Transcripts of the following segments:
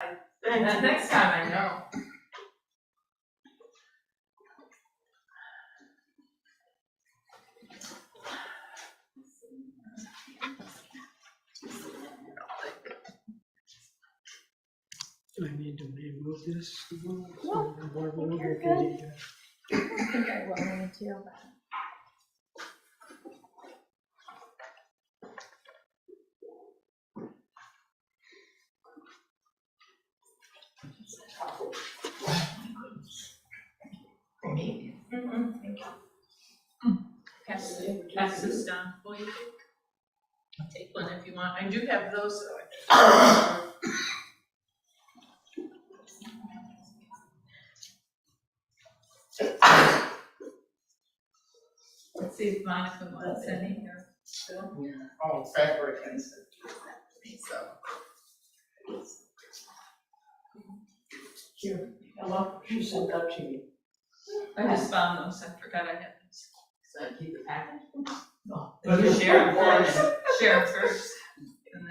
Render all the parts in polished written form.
Next time I know. Do I need to remove this? No, you're good. I think I will need to. Thank you. Pass this down for you. Take one if you want. I do have those. Let's see if Monica wants any here. Oh, fabric and so. Here, hello, she sent that to you. I just found those. I forgot I had these. So I keep the package. No. But you share them first. Share them first, and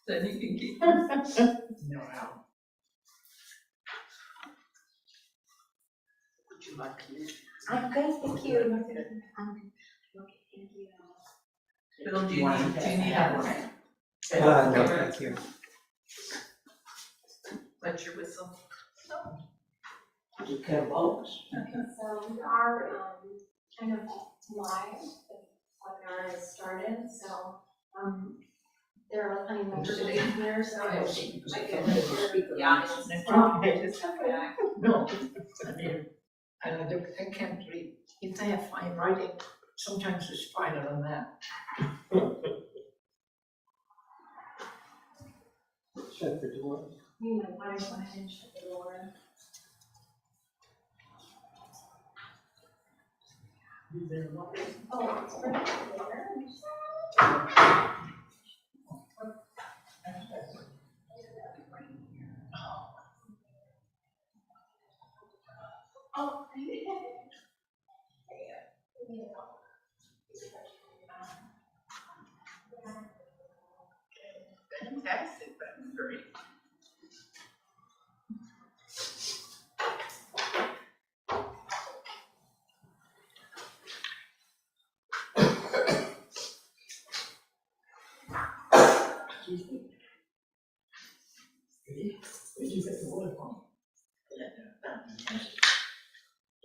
then you can keep them. No, how? Would you like to? I'm good, thank you. Okay, thank you. Bill, do you need a No, thank you. Wet your whistle? You care about us? Okay, so we are kind of live. The webinar has started, so there are plenty of members here, so I can The audience. No, I mean, I can't believe, if they have fine writing, sometimes it's finer than that. Shut the door. You might want to go ahead and shut the door. Oh, it's right there. Oh, Fantastic, that's great. Excuse me. Really? Where'd you get the word from?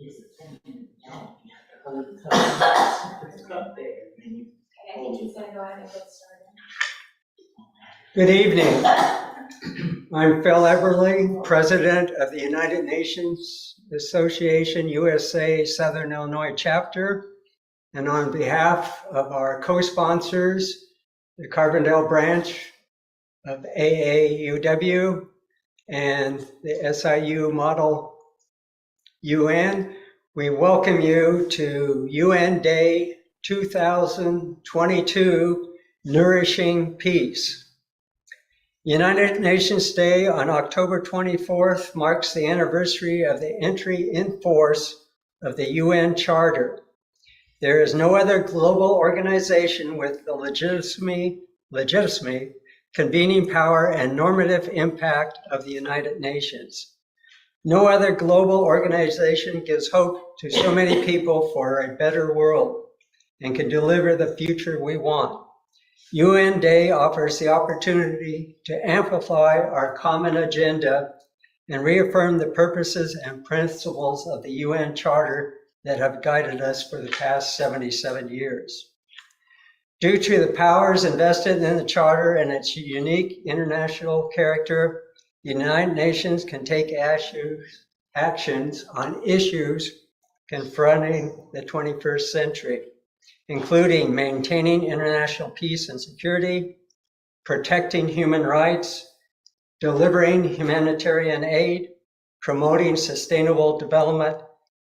Is it something else? You have to hold the cup. Put the cup there, and then you. I think he's gonna go ahead and get started. Good evening. I'm Phil Everly, President of the United Nations Association USA Southern Illinois Chapter. And on behalf of our co-sponsors, the Carbondale Branch of AAUW and the SIU Model UN, we welcome you to UN Day 2022, Nourishing Peace. United Nations Day on October 24th marks the anniversary of the entry in force of the UN Charter. There is no other global organization with the legitimacy, convening power, and normative impact of the United Nations. No other global organization gives hope to so many people for a better world and can deliver the future we want. UN Day offers the opportunity to amplify our common agenda and reaffirm the purposes and principles of the UN Charter that have guided us for the past 77 years. Due to the powers invested in the Charter and its unique international character, the United Nations can take actions on issues confronting the 21st century, including maintaining international peace and security, protecting human rights, delivering humanitarian aid, promoting sustainable development,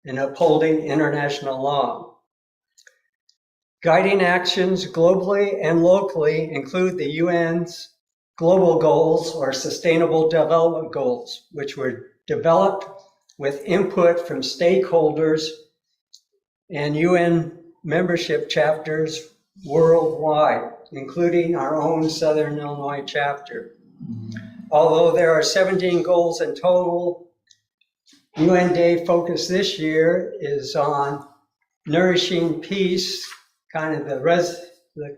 and upholding international law. Guiding actions globally and locally include the UN's Global Goals or Sustainable Development Goals, which were developed with input from stakeholders and UN membership chapters worldwide, including our own Southern Illinois chapter. Although there are 17 goals in total, UN Day focus this year is on nourishing peace, kind of the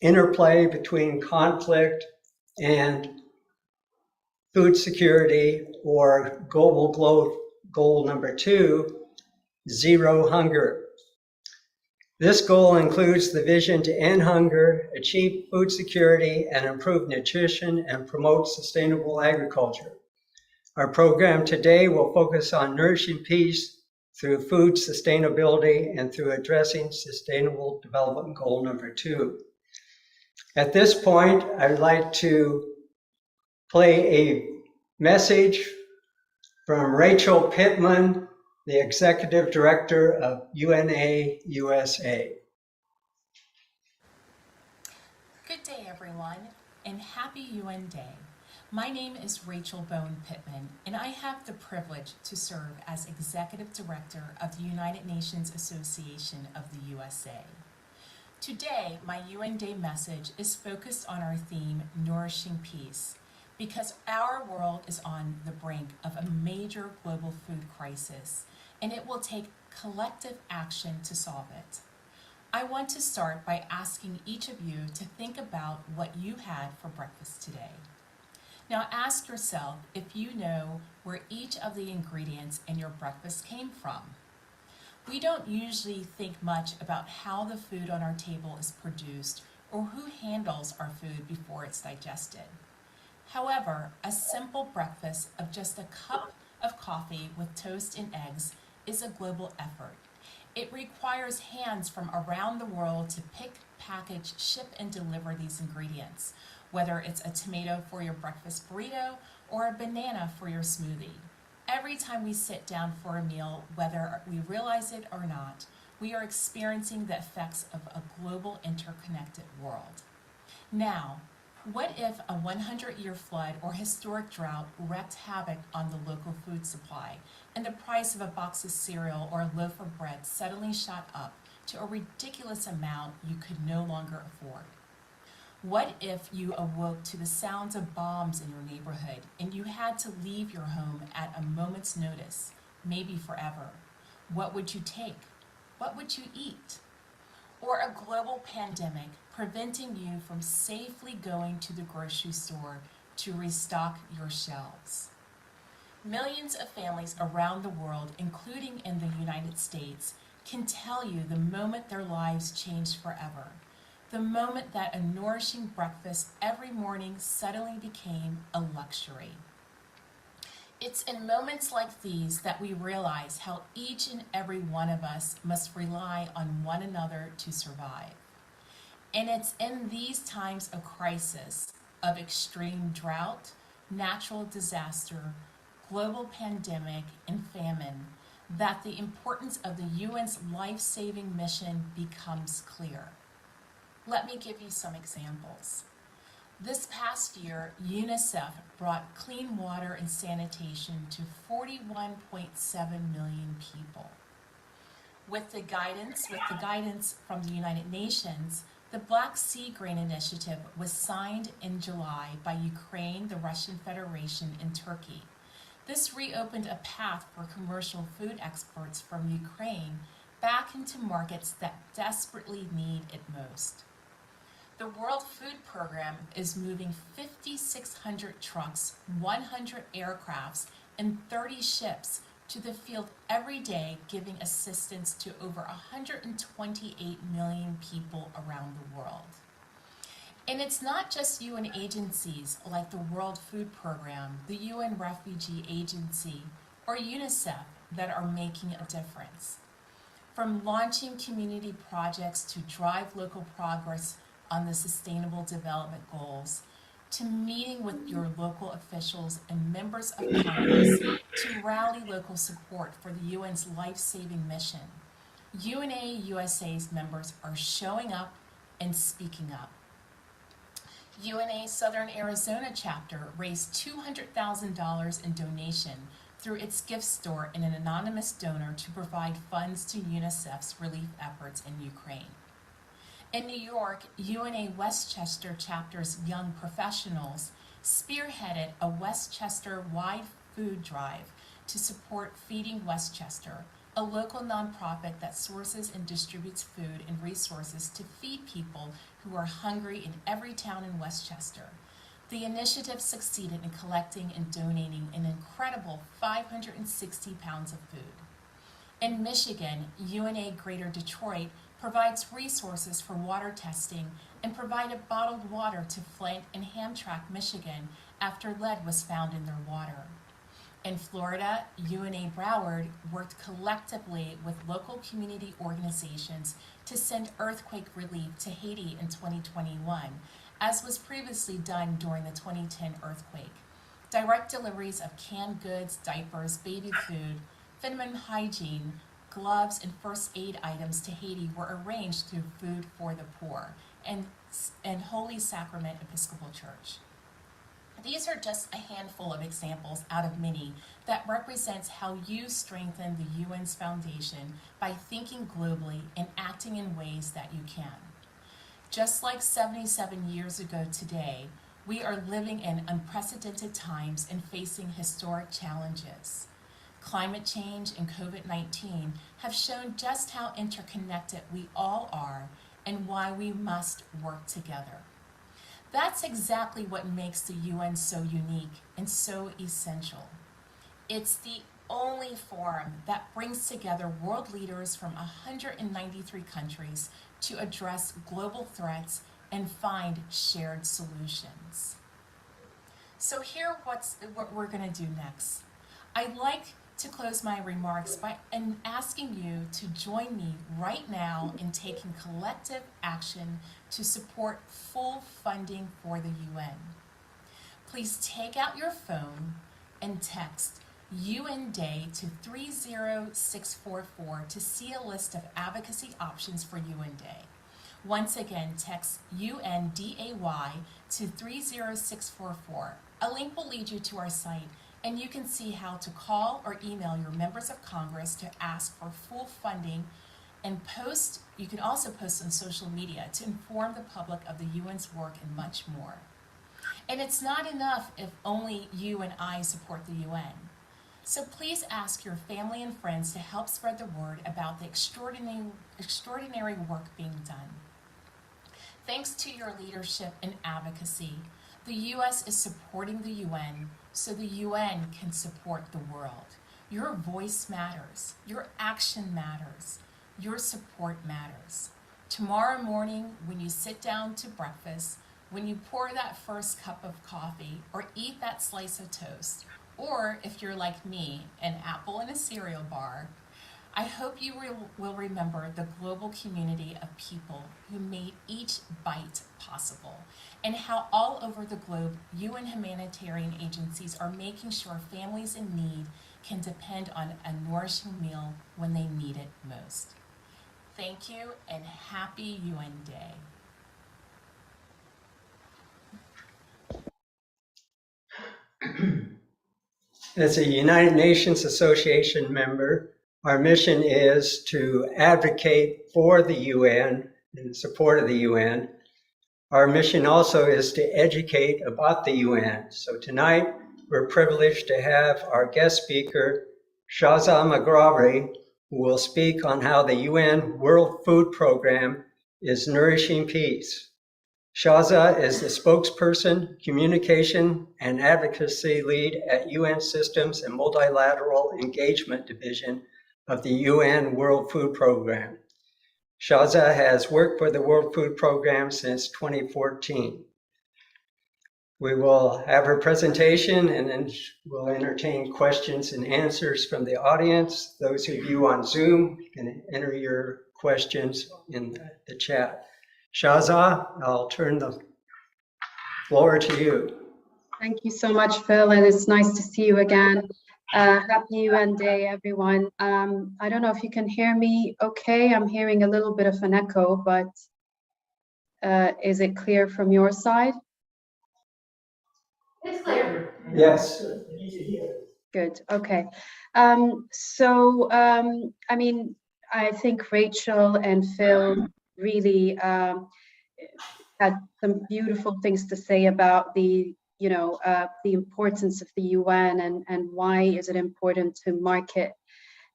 interplay between conflict and food security, or goal number 2, zero hunger. This goal includes the vision to end hunger, achieve food security, and improve nutrition and promote sustainable agriculture. Our program today will focus on nourishing peace through food sustainability and through addressing Sustainable Development Goal number 2. At this point, I'd like to play a message from Rachel Pittman, the Executive Director of UNA USA. Good day, everyone, and happy UN Day. My name is Rachel Bone Pittman, and I have the privilege to serve as Executive Director of the United Nations Association of the USA. Today, my UN Day message is focused on our theme, Nourishing Peace, because our world is on the brink of a major global food crisis, and it will take collective action to solve it. I want to start by asking each of you to think about what you had for breakfast today. Now ask yourself if you know where each of the ingredients in your breakfast came from. We don't usually think much about how the food on our table is produced or who handles our food before it's digested. However, a simple breakfast of just a cup of coffee with toast and eggs is a global effort. It requires hands from around the world to pick, package, ship, and deliver these ingredients, whether it's a tomato for your breakfast burrito or a banana for your smoothie. Every time we sit down for a meal, whether we realize it or not, we are experiencing the effects of a global interconnected world. Now, what if a 100-year flood or historic drought wreaked havoc on the local food supply and the price of a box of cereal or a loaf of bread suddenly shot up to a ridiculous amount you could no longer afford? What if you awoke to the sounds of bombs in your neighborhood and you had to leave your home at a moment's notice, maybe forever? What would you take? What would you eat? Or a global pandemic preventing you from safely going to the grocery store to restock your shelves. Millions of families around the world, including in the United States, can tell you the moment their lives changed forever, the moment that a nourishing breakfast every morning suddenly became a luxury. It's in moments like these that we realize how each and every one of us must rely on one another to survive. And it's in these times of crisis, of extreme drought, natural disaster, global pandemic, and famine, that the importance of the UN's life-saving mission becomes clear. Let me give you some examples. This past year, UNICEF brought clean water and sanitation to 41.7 million people. With the guidance from the United Nations, the Black Sea Grain Initiative was signed in July by Ukraine, the Russian Federation, and Turkey. This reopened a path for commercial food exports from Ukraine back into markets that desperately need it most. The World Food Program is moving 5,600 trucks, 100 aircrafts, and 30 ships to the field every day, giving assistance to over 128 million people around the world. And it's not just UN agencies like the World Food Program, the UN Refugee Agency, or UNICEF that are making a difference. From launching community projects to drive local progress on the Sustainable Development Goals, to meeting with your local officials and members of Congress to rally local support for the UN's life-saving mission, UNA USA's members are showing up and speaking up. UNA Southern Arizona chapter raised $200,000 in donation through its gift store and an anonymous donor to provide funds to UNICEF's relief efforts in Ukraine. In New York, UNA Westchester chapter's young professionals spearheaded a Westchester-wide food drive to support Feeding Westchester, a local nonprofit that sources and distributes food and resources to feed people who are hungry in every town in Westchester. The initiative succeeded in collecting and donating an incredible 560 pounds of food. In Michigan, UNA Greater Detroit provides resources for water testing and provided bottled water to Flint and Hamtramck, Michigan, after lead was found in their water. In Florida, UNA Broward worked collectively with local community organizations to send earthquake relief to Haiti in 2021, as was previously done during the 2010 earthquake. Direct deliveries of canned goods, diapers, baby food, feminine hygiene, gloves, and first aid items to Haiti were arranged through Food for the Poor and Holy Sacrament Episcopal Church. These are just a handful of examples out of many that represents how you strengthen the UN's foundation by thinking globally and acting in ways that you can. Just like 77 years ago today, we are living in unprecedented times and facing historic challenges. Climate change and COVID-19 have shown just how interconnected we all are and why we must work together. That's exactly what makes the UN so unique and so essential. It's the only forum that brings together world leaders from 193 countries to address global threats and find shared solutions. So here's what we're going to do next. I'd like to close my remarks by asking you to join me right now in taking collective action to support full funding for the UN. Please take out your phone and text UN Day to 30644 to see a list of advocacy options for UN Day. Once again, text UNDAY to 30644. A link will lead you to our site, and you can see how to call or email your members of Congress to ask for full funding and post. You can also post on social media to inform the public of the UN's work and much more. And it's not enough if only you and I support the UN. So please ask your family and friends to help spread the word about the extraordinary work being done. Thanks to your leadership and advocacy, the U.S. is supporting the UN so the UN can support the world. Your voice matters. Your action matters. Your support matters. Tomorrow morning, when you sit down to breakfast, when you pour that first cup of coffee or eat that slice of toast, or if you're like me, an apple in a cereal bar, I hope you will remember the global community of people who made each bite possible, and how all over the globe, UN humanitarian agencies are making sure families in need can depend on a nourishing meal when they need it most. Thank you, and happy UN Day. As a United Nations Association member, our mission is to advocate for the UN and support of the UN. Our mission also is to educate about the UN. So tonight, we're privileged to have our guest speaker, Shahza Maghrabi, who will speak on how the UN World Food Program is nourishing peace. Shahza is the spokesperson, communication, and advocacy lead at UN Systems and Multilateral Engagement Division of the UN World Food Program. Shahza has worked for the World Food Program since 2014. We will have her presentation, and then we'll entertain questions and answers from the audience. Those of you on Zoom can enter your questions in the chat. Shahza, I'll turn the floor to you. Thank you so much, Phil, and it's nice to see you again. Happy UN Day, everyone. I don't know if you can hear me okay. I'm hearing a little bit of an echo, but is it clear from your side? It's clear. Yes. Good, okay. I mean, I think Rachel and Phil really had some beautiful things to say about the the importance of the UN and why is it important to mark it,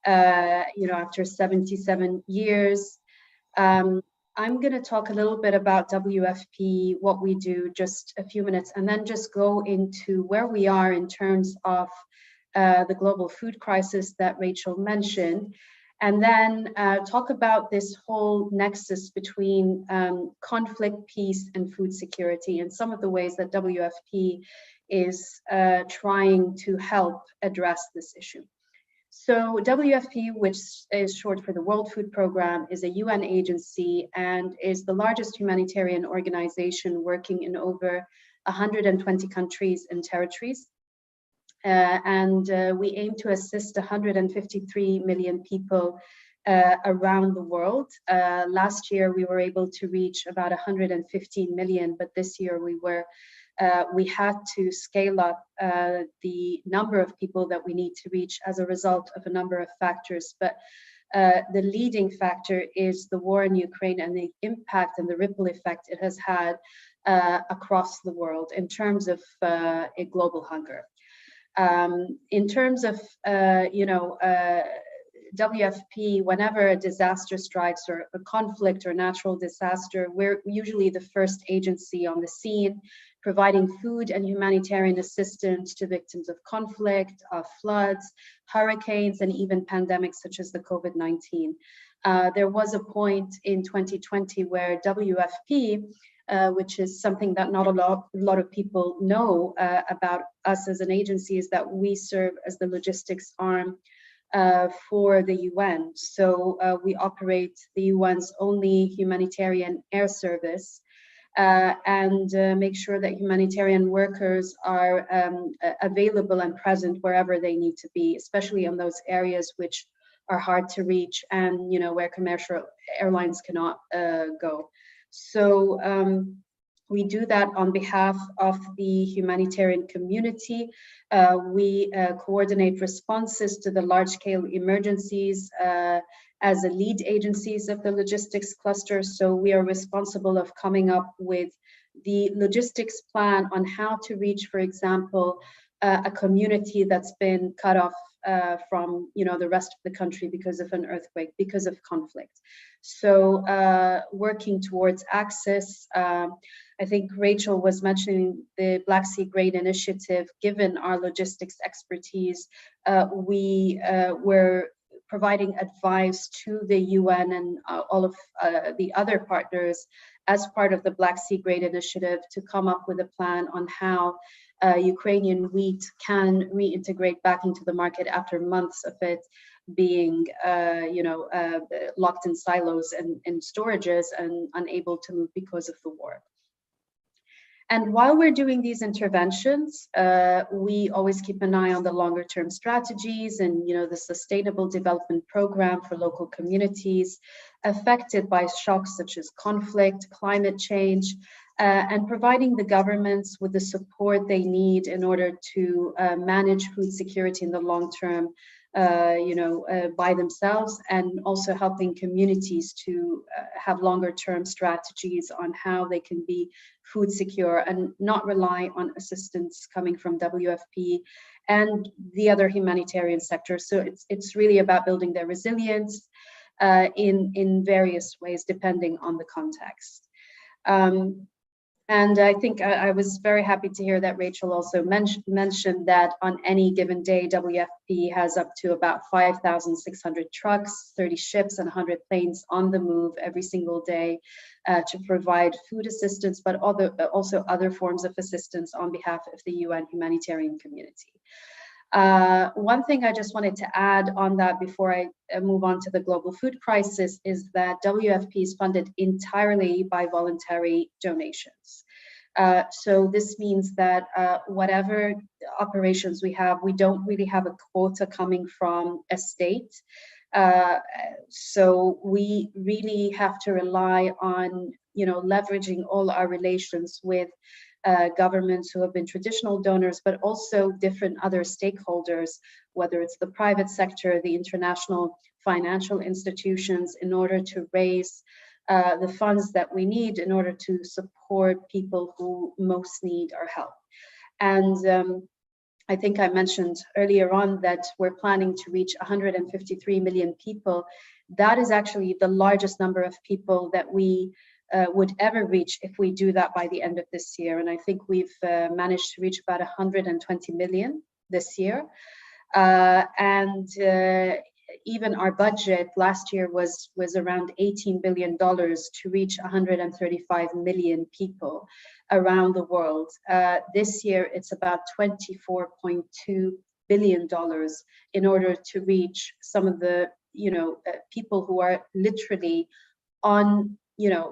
after 77 years. I'm going to talk a little bit about WFP, what we do, just a few minutes, and then just go into where we are in terms of the global food crisis that Rachel mentioned, and then talk about this whole nexus between conflict, peace, and food security, and some of the ways that WFP is trying to help address this issue. So WFP, which is short for the World Food Programme, is a UN agency and is the largest humanitarian organization working in over 120 countries and territories. We aim to assist 153 million people around the world. Last year, we were able to reach about 115 million, but this year we had to scale up the number of people that we need to reach as a result of a number of factors. But the leading factor is the war in Ukraine and the impact and the ripple effect it has had across the world in terms of a global hunger. In terms of, WFP, whenever a disaster strikes or a conflict or natural disaster, we're usually the first agency on the scene, providing food and humanitarian assistance to victims of conflict, of floods, hurricanes, and even pandemics such as the COVID-19. There was a point in 2020 where WFP, which is something that not a lot of people know about us as an agency, is that we serve as the logistics arm for the UN. So we operate the UN's only humanitarian air service and make sure that humanitarian workers are available and present wherever they need to be, especially in those areas which are hard to reach and where commercial airlines cannot go. So we do that on behalf of the humanitarian community. We coordinate responses to the large-scale emergencies as a lead agencies of the logistics cluster. So we are responsible of coming up with the logistics plan on how to reach, for example, a community that's been cut off from the rest of the country because of an earthquake, because of conflict. So working towards access, I think Rachel was mentioning the Black Sea Grain Initiative. Given our logistics expertise, we were providing advice to the UN and all of the other partners as part of the Black Sea Grain Initiative to come up with a plan on how Ukrainian wheat can reintegrate back into the market after months of it being locked in silos and storages and unable to move because of the war. And while we're doing these interventions, we always keep an eye on the longer term strategies and the Sustainable Development Program for local communities affected by shocks such as conflict, climate change, and providing the governments with the support they need in order to manage food security in the long term, by themselves, and also helping communities to have longer term strategies on how they can be food secure and not rely on assistance coming from WFP and the other humanitarian sectors. So it's really about building their resilience in various ways depending on the context. And I think I was very happy to hear that Rachel also mentioned that on any given day, WFP has up to about 5,600 trucks, 30 ships, and 100 planes on the move every single day to provide food assistance, but also other forms of assistance on behalf of the UN humanitarian community. One thing I just wanted to add on that before I move on to the global food crisis is that WFP is funded entirely by voluntary donations. So this means that whatever operations we have, we don't really have a quota coming from a state. So we really have to rely on, leveraging all our relations with governments who have been traditional donors, but also different other stakeholders, whether it's the private sector, the international financial institutions, in order to raise the funds that we need in order to support people who most need our help. And I think I mentioned earlier on that we're planning to reach 153 million people. That is actually the largest number of people that we would ever reach if we do that by the end of this year. And I think we've managed to reach about 120 million this year. Even our budget last year was around $18 billion to reach 135 million people around the world. This year, it's about $24.2 billion in order to reach some of the, people who are literally on,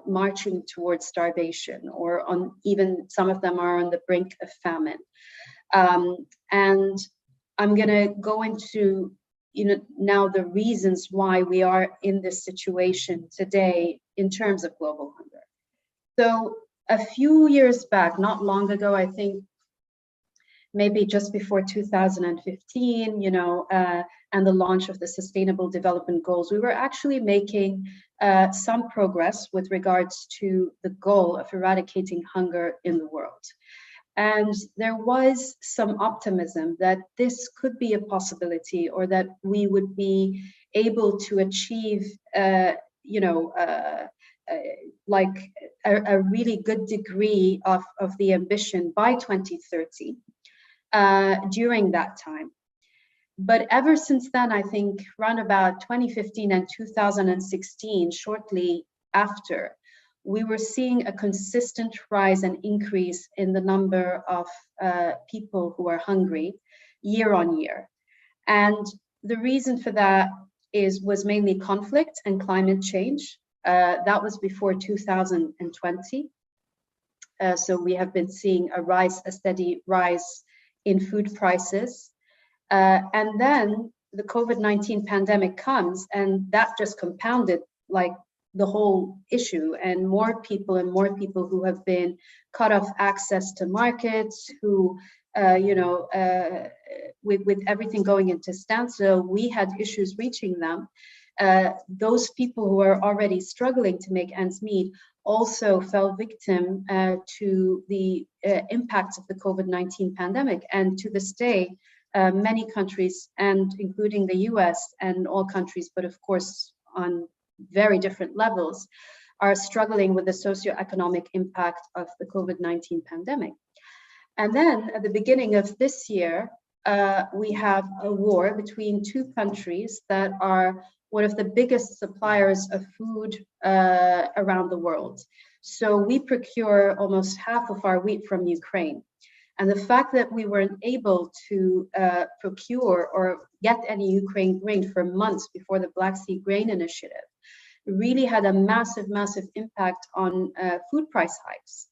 marching towards starvation, or on, even some of them are on the brink of famine. And I'm gonna go into, now the reasons why we are in this situation today in terms of global hunger. So a few years back, not long ago, I think maybe just before 2015, and the launch of the Sustainable Development Goals, we were actually making some progress with regards to the goal of eradicating hunger in the world. And there was some optimism that this could be a possibility, or that we would be able to achieve, like a really good degree of the ambition by 2030 during that time. But ever since then, I think around about 2015 and 2016, shortly after, we were seeing a consistent rise and increase in the number of people who are hungry year on year. And the reason for that was mainly conflict and climate change. That was before 2020. So we have been seeing a steady rise in food prices. And then the COVID-19 pandemic comes, and that just compounded like the whole issue, and more people who have been cut off access to markets, who, with everything going into standstill, we had issues reaching them. Those people who are already struggling to make ends meet also fell victim to the impacts of the COVID-19 pandemic. And to this day, many countries, and including the US and all countries, but of course on very different levels, are struggling with the socioeconomic impact of the COVID-19 pandemic. And then at the beginning of this year, we have a war between two countries that are one of the biggest suppliers of food around the world. So we procure almost half of our wheat from Ukraine. And the fact that we weren't able to procure or get any Ukraine grain for months before the Black Sea Grain Initiative really had a massive, massive impact on food price hikes.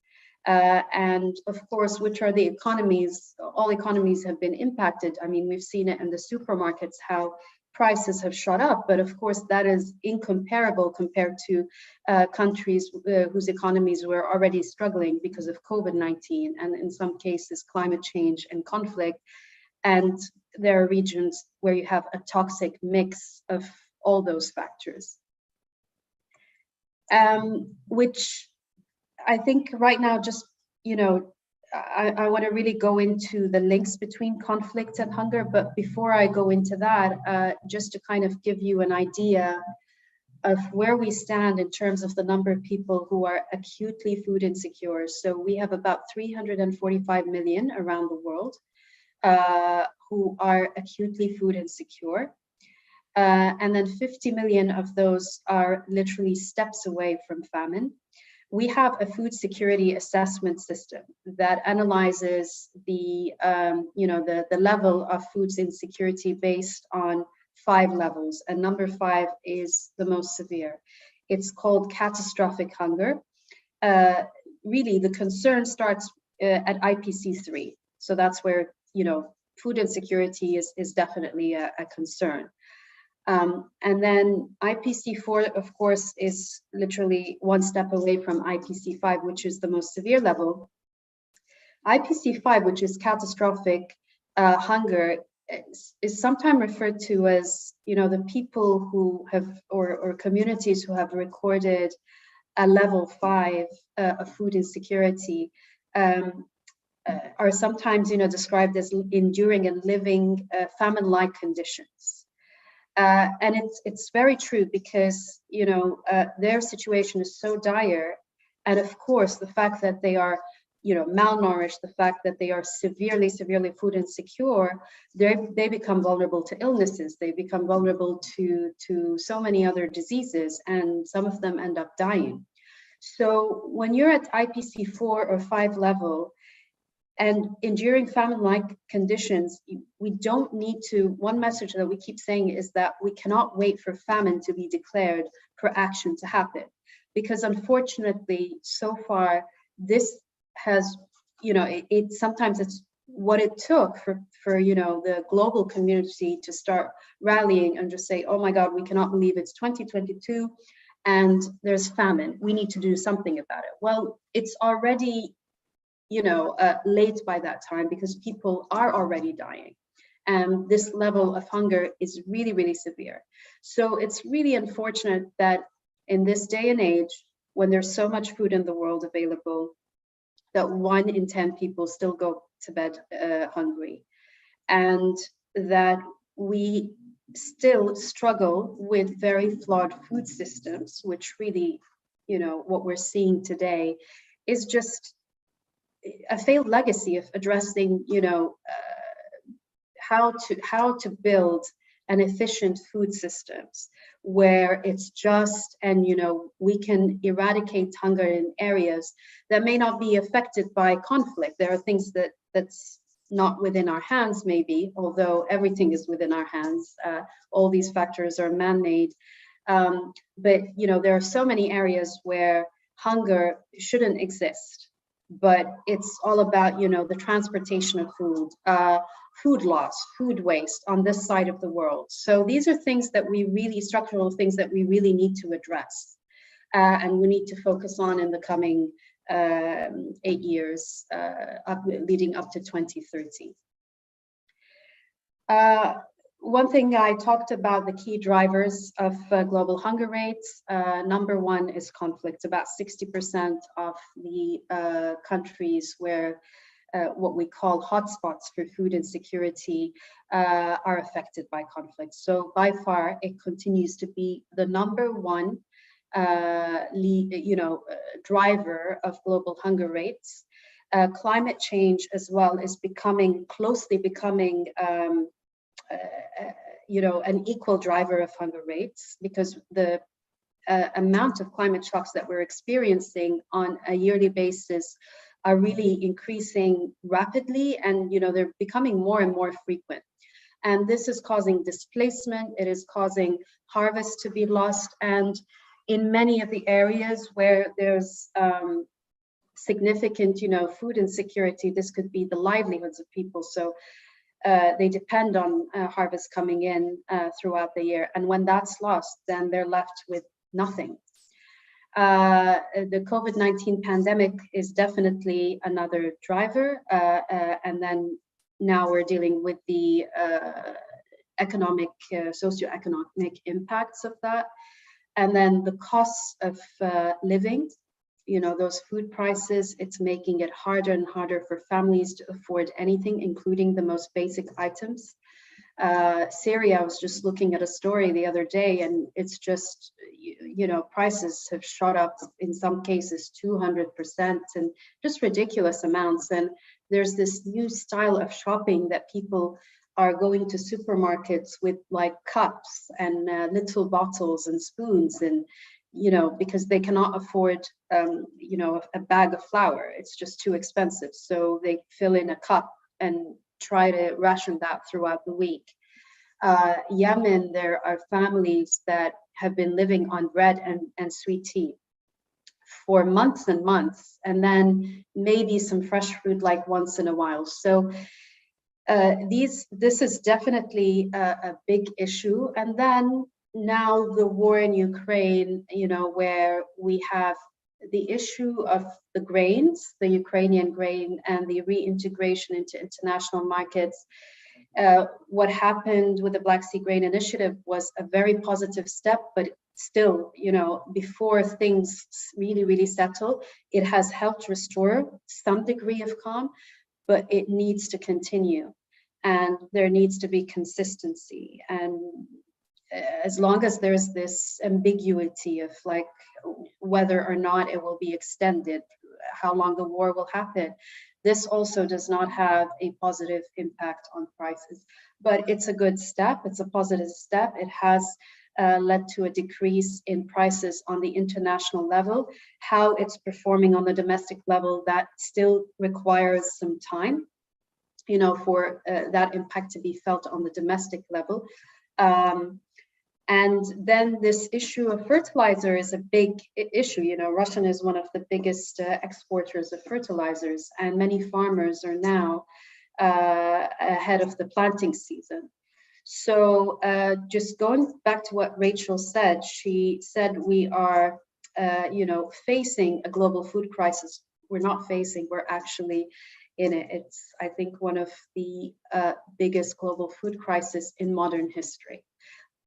And of course, which are the economies, all economies have been impacted. I mean, we've seen it in the supermarkets, how prices have shot up, but of course that is incomparable compared to countries whose economies were already struggling because of COVID-19, and in some cases climate change and conflict. And there are regions where you have a toxic mix of all those factors. Which I think right now, just, I want to really go into the links between conflict and hunger. But before I go into that, just to kind of give you an idea of where we stand in terms of the number of people who are acutely food insecure. So we have about 345 million around the world who are acutely food insecure. And then 50 million of those are literally steps away from famine. We have a food security assessment system that analyzes the level of food insecurity based on 5 levels, and number 5 is the most severe. It's called catastrophic hunger. Really, the concern starts at IPC 3. So that's where, food insecurity is definitely a concern. And then IPC 4, of course, is literally one step away from IPC 5, which is the most severe level. IPC 5, which is catastrophic hunger, is sometimes referred to as, the people who have, or communities who have recorded a level 5 of food insecurity. are sometimes, described as enduring and living famine-like conditions. And it's very true because, their situation is so dire. And of course, the fact that they are, malnourished, the fact that they are severely food insecure, they become vulnerable to illnesses. They become vulnerable to so many other diseases, and some of them end up dying. So when you're at IPC 4 or 5 level, and enduring famine-like conditions, we don't need to, one message that we keep saying is that we cannot wait for famine to be declared for action to happen. Because unfortunately, so far, this has, sometimes it's what it took for the global community to start rallying and just say, oh my God, we cannot believe it's 2022 and there's famine. We need to do something about it. Well, it's already late by that time because people are already dying. And this level of hunger is really severe. So it's really unfortunate that in this day and age, when there's so much food in the world available, that 1 in 10 people still go to bed hungry. And that we still struggle with very flawed food systems, which really, what we're seeing today is just a failed legacy of addressing, how to build an efficient food systems where it's just, and we can eradicate hunger in areas that may not be affected by conflict. There are things that's not within our hands, maybe, although everything is within our hands. All these factors are man-made, but there are so many areas where hunger shouldn't exist. But it's all about, the transportation of food, food loss, food waste on this side of the world. So these are things that structural things that we really need to address. And we need to focus on in the coming 8 years, leading up to 2030. One thing I talked about, the key drivers of global hunger rates. Number 1 is conflict. About 60% of the countries where what we call hotspots for food insecurity are affected by conflict. So by far, it continues to be the number 1 driver of global hunger rates. Climate change as well is closely becoming an equal driver of hunger rates, because the amount of climate shocks that we're experiencing on a yearly basis are really increasing rapidly, and they're becoming more and more frequent. And this is causing displacement, it is causing harvest to be lost, and in many of the areas where there's significant food insecurity, this could be the livelihoods of people. So they depend on harvest coming in throughout the year. And when that's lost, then they're left with nothing. The COVID-19 pandemic is definitely another driver. And then now we're dealing with the socioeconomic impacts of that. And then the costs of living. Those food prices, it's making it harder and harder for families to afford anything, including the most basic items. Syria, I was just looking at a story the other day, and it's just, prices have shot up in some cases 200% and just ridiculous amounts. And there's this new style of shopping that people are going to supermarkets with like cups and little bottles and spoons, and because they cannot afford, a bag of flour. It's just too expensive. So they fill in a cup and try to ration that throughout the week. Yemen, there are families that have been living on bread and sweet tea for months and months, and then maybe some fresh fruit like once in a while. So this is definitely a big issue. And then now the war in Ukraine, where we have the issue of the grains, the Ukrainian grain, and the reintegration into international markets. What happened with the Black Sea Grain Initiative was a very positive step, but still, before things really settle, it has helped restore some degree of calm. but it needs to continue, and there needs to be consistency. And as long as there's this ambiguity of like whether or not it will be extended, how long the war will happen, this also does not have a positive impact on prices. But it's a good step, it's a positive step. It has led to a decrease in prices on the international level. How it's performing on the domestic level, that still requires some time, you know, for that impact to be felt on the domestic level. And then this issue of fertilizer is a big issue. You know, Russia is one of the biggest exporters of fertilizers, and many farmers are now ahead of the planting season. So just going back to what Rachel said, she said we are, you know, facing a global food crisis. We're not facing, we're actually in it. It's, I think, one of the biggest global food crises in modern history.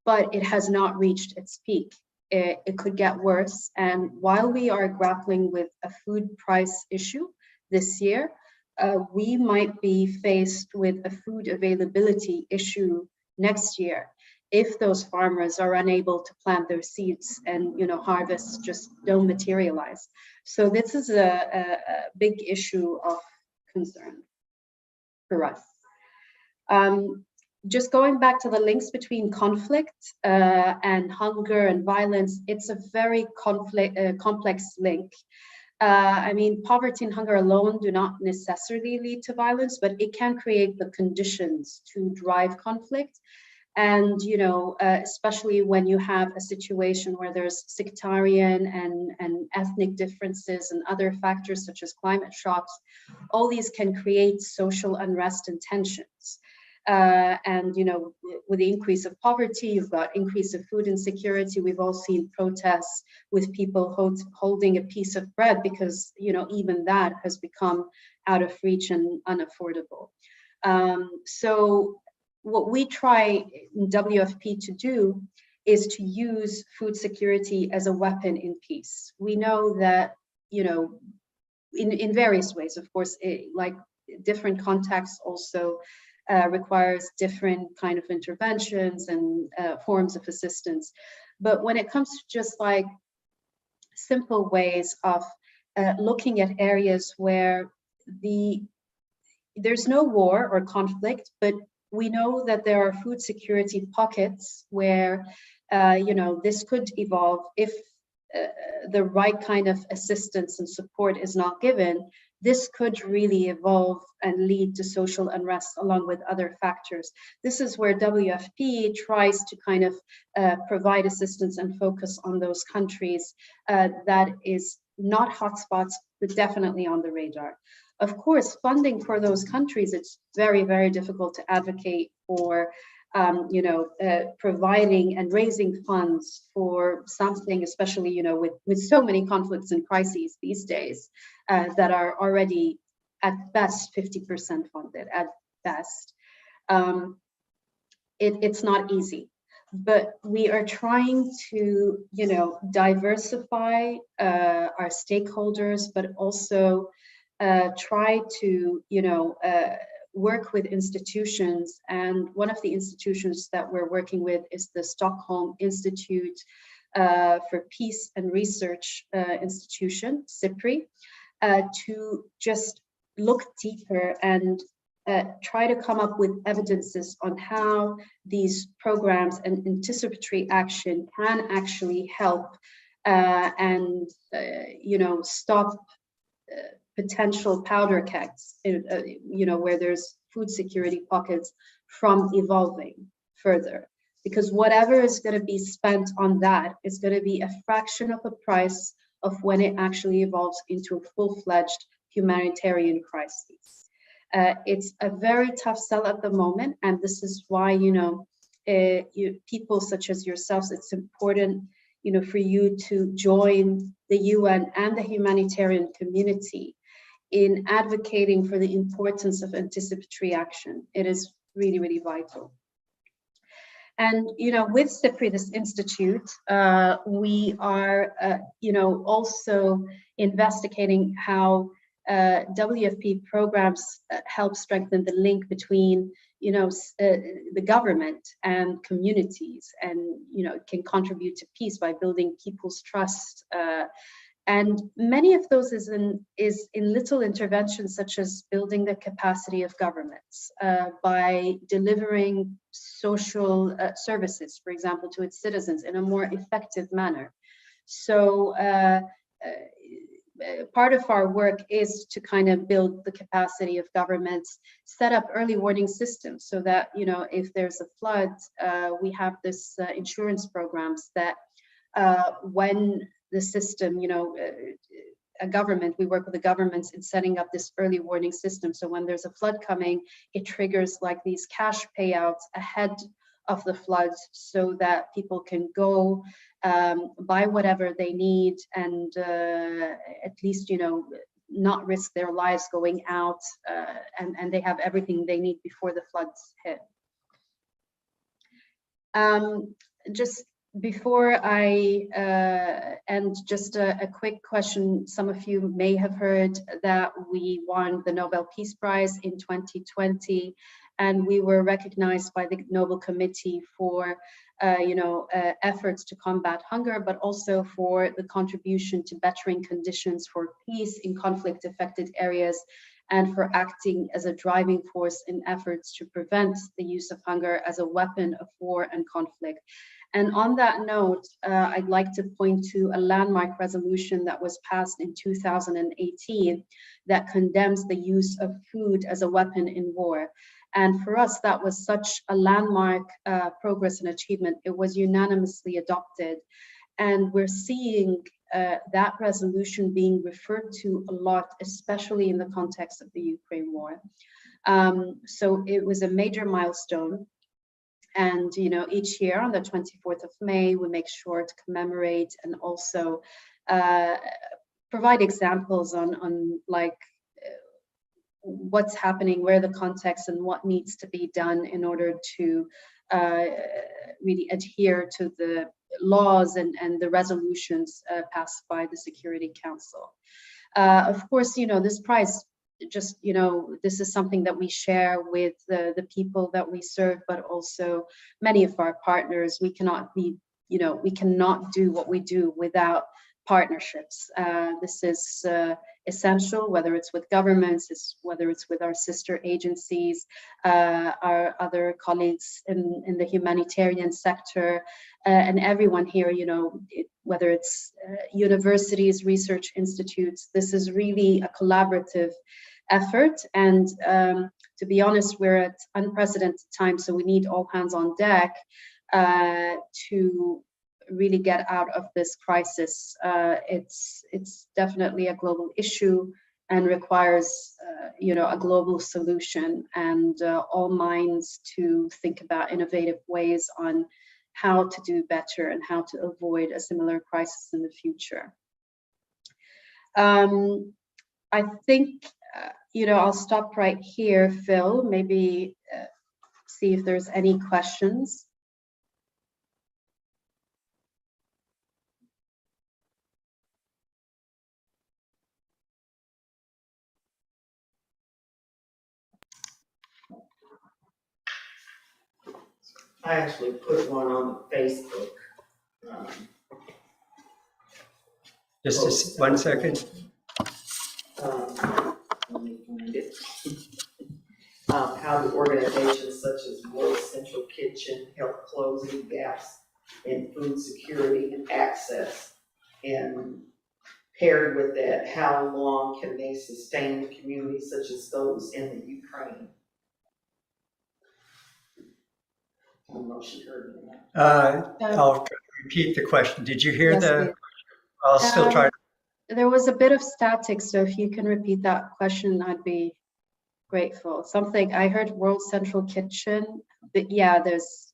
But it has not reached its peak. It could get worse. And while we are grappling with a food price issue this year, we might be faced with a food availability issue next year if those farmers are unable to plant their seeds and, you know, harvests just don't materialize. So this is a big issue of concern for us. Just going back to the links between conflict and hunger and violence, it's a very complex link. I mean, poverty and hunger alone do not necessarily lead to violence, but it can create the conditions to drive conflict. And, you know, especially when you have a situation where there's sectarian and ethnic differences and other factors such as climate shocks, all these can create social unrest and tensions. And, you know, with the increase of poverty, you've got increase of food insecurity. We've all seen protests with people holding a piece of bread because, you know, even that has become out of reach and unaffordable. So what we try in WFP to do is to use food security as a weapon in peace. We know that, you know, in various ways, of course, like different contexts also requires different kind of interventions and forms of assistance. But when it comes to just like simple ways of looking at areas where there's no war or conflict, but we know that there are food security pockets where, you know, this could evolve if the right kind of assistance and support is not given. This could really evolve and lead to social unrest along with other factors. This is where WFP tries to kind of provide assistance and focus on those countries that is not hotspots, but definitely on the radar. Of course, funding for those countries, it's very, very difficult to advocate for you know, providing and raising funds for something, especially, you know, with so many conflicts and crises these days that are already at best 50% funded, at best. It's not easy, but we are trying to, you know, diversify our stakeholders, but also try to, you know, work with institutions. And one of the institutions that we're working with is the Stockholm Institute for Peace and Research Institution, SIPRI, to just look deeper and try to come up with evidences on how these programs and anticipatory action can actually help and, you know, stop potential powder kegs, you know, where there's food security pockets from evolving further. Because whatever is going to be spent on that is going to be a fraction of the price of when it actually evolves into a full-fledged humanitarian crisis. It's a very tough sell at the moment, and this is why, you know, people such as yourselves, it's important, you know, for you to join the UN and the humanitarian community in advocating for the importance of anticipatory action. It is really, really vital. And, you know, with SIPRI, this institute, we are, you know, also investigating how WFP programs help strengthen the link between, the government and communities, and can contribute to peace by building people's trust. And many of those is in little interventions, such as building the capacity of governments by delivering social services, for example, to its citizens in a more effective manner. So part of our work is to kind of build the capacity of governments, set up early warning systems so that, if there's a flood, we have this insurance programs that when the system, a government, we work with the governments in setting up this early warning system. So when there's a flood coming, it triggers like these cash payouts ahead of the floods so that people can go buy whatever they need and at least, not risk their lives going out and they have everything they need before the floods hit. Just before I end, just a quick question. Some of you may have heard that we won the Nobel Peace Prize in 2020, and we were recognized by the Nobel Committee for efforts to combat hunger, but also for the contribution to bettering conditions for peace in conflict-affected areas, and for acting as a driving force in efforts to prevent the use of hunger as a weapon of war and conflict. And on that note, I'd like to point to a landmark resolution that was passed in 2018 that condemns the use of food as a weapon in war. And for us, that was such a landmark progress and achievement. It was unanimously adopted. And we're seeing that resolution being referred to a lot, especially in the context of the Ukraine war. So it was a major milestone. And, each year on the 24th of May, we make sure to commemorate and also provide examples on what's happening, where the context and what needs to be done in order to really adhere to the laws and the resolutions passed by the Security Council. Of course, this prize, just, this is something that we share with the people that we serve, but also many of our partners. We cannot do what we do without partnerships. This is essential, whether it's with governments, whether it's with our sister agencies, our other colleagues in the humanitarian sector, and everyone here, whether it's universities, research institutes. This is really a collaborative effort. And to be honest, we're at unprecedented times, so we need all hands on deck to really get out of this crisis. It's definitely a global issue and requires a global solution, and all minds to think about innovative ways on how to do better and how to avoid a similar crisis in the future. I think I'll stop right here, Phil. Maybe see if there's any questions. I actually put one on Facebook. Just 1 second. Let me find it. How do organizations such as World Central Kitchen help closing gaps in food security and access? And paired with that, how long can they sustain communities such as those in the Ukraine? I don't know if she heard me. I'll repeat the question. Did you hear Yes, the? I'll still try. There was a bit of static, so if you can repeat that question, I'd be grateful. Something I heard, World Central Kitchen, but yeah, there's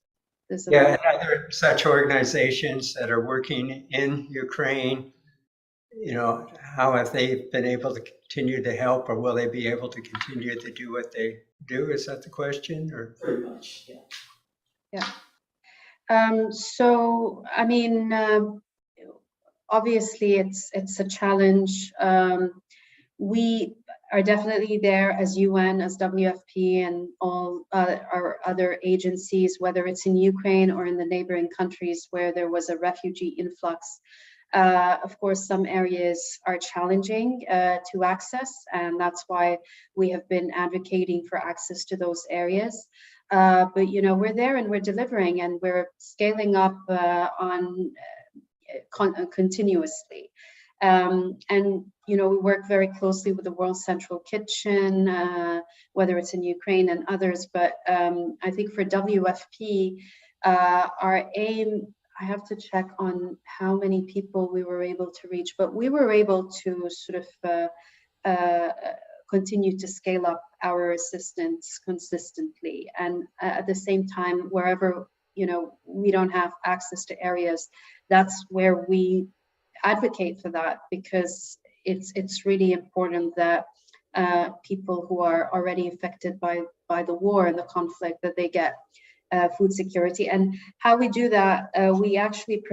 And other such organizations that are working in Ukraine, how have they been able to continue to help, or will they be able to continue to do what they do? Is that the question? Or Pretty much, yeah. Yeah. So, I mean, obviously it's a challenge. are definitely there as UN, as WFP, and all our other agencies, whether it's in Ukraine or in the neighboring countries where there was a refugee influx. Of course, some areas are challenging to access, and that's why we have been advocating for access to those areas. But you know, we're there and we're delivering, and we're scaling up continuously. And you know, we work very closely with the World Central Kitchen, whether it's in Ukraine and others. But I think for WFP, our aim, I have to check on how many people we were able to reach, but we were able to sort of continue to scale up our assistance consistently. And at the same time, wherever, you know, we don't have access to areas, that's where we advocate for that, because it's really important that people who are already affected by the war and the conflict, that they get food security. And how we do that, we actually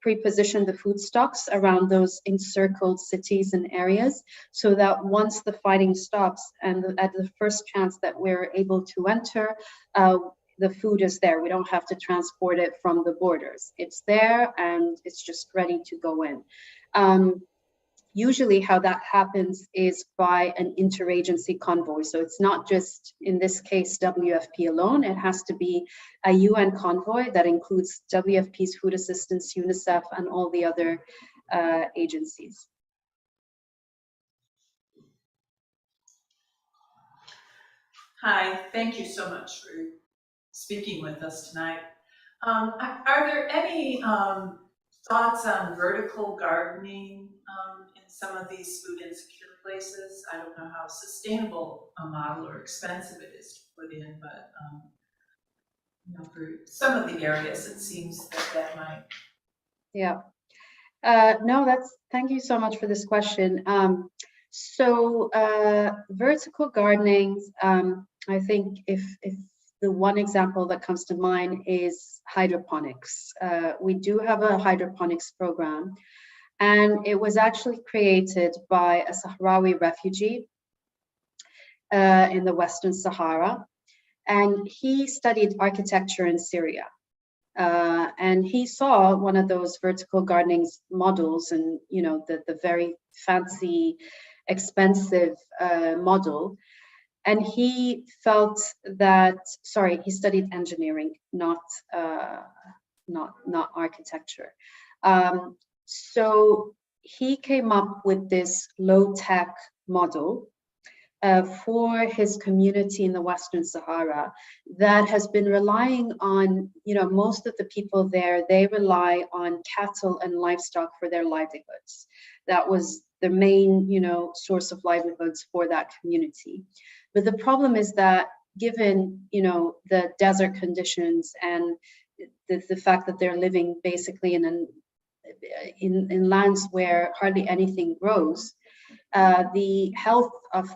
pre-position the food stocks around those encircled cities and areas, so that once the fighting stops and at the first chance that we're able to enter, the food is there. We don't have to transport it from the borders. It's there and it's just ready to go in. Usually how that happens is by an interagency convoy. So it's not just, in this case, WFP alone. It has to be a UN convoy that includes WFP's food assistance, UNICEF, and all the other agencies. Hi, thank you so much for speaking with us tonight. Are there any thoughts on vertical gardening in some of these food insecure places? I don't know how sustainable a model or expensive it is to put in, but you know, for some of the areas, it seems that might. Yeah. No, thank you so much for this question. So vertical gardening, I think if the one example that comes to mind is hydroponics. We do have a hydroponics program, and it was actually created by a Sahrawi refugee in the Western Sahara. And he studied architecture in Syria. And he saw one of those vertical gardening models, and you know, the very fancy, expensive model. And he felt that, sorry, he studied engineering, not architecture. So he came up with this low-tech model for his community in the Western Sahara that has been relying on, you know, most of the people there, they rely on cattle and livestock for their livelihoods. That was the main, you know, source of livelihoods for that community. But the problem is that given, you know, the desert conditions and the fact that they're living basically in lands where hardly anything grows, the health of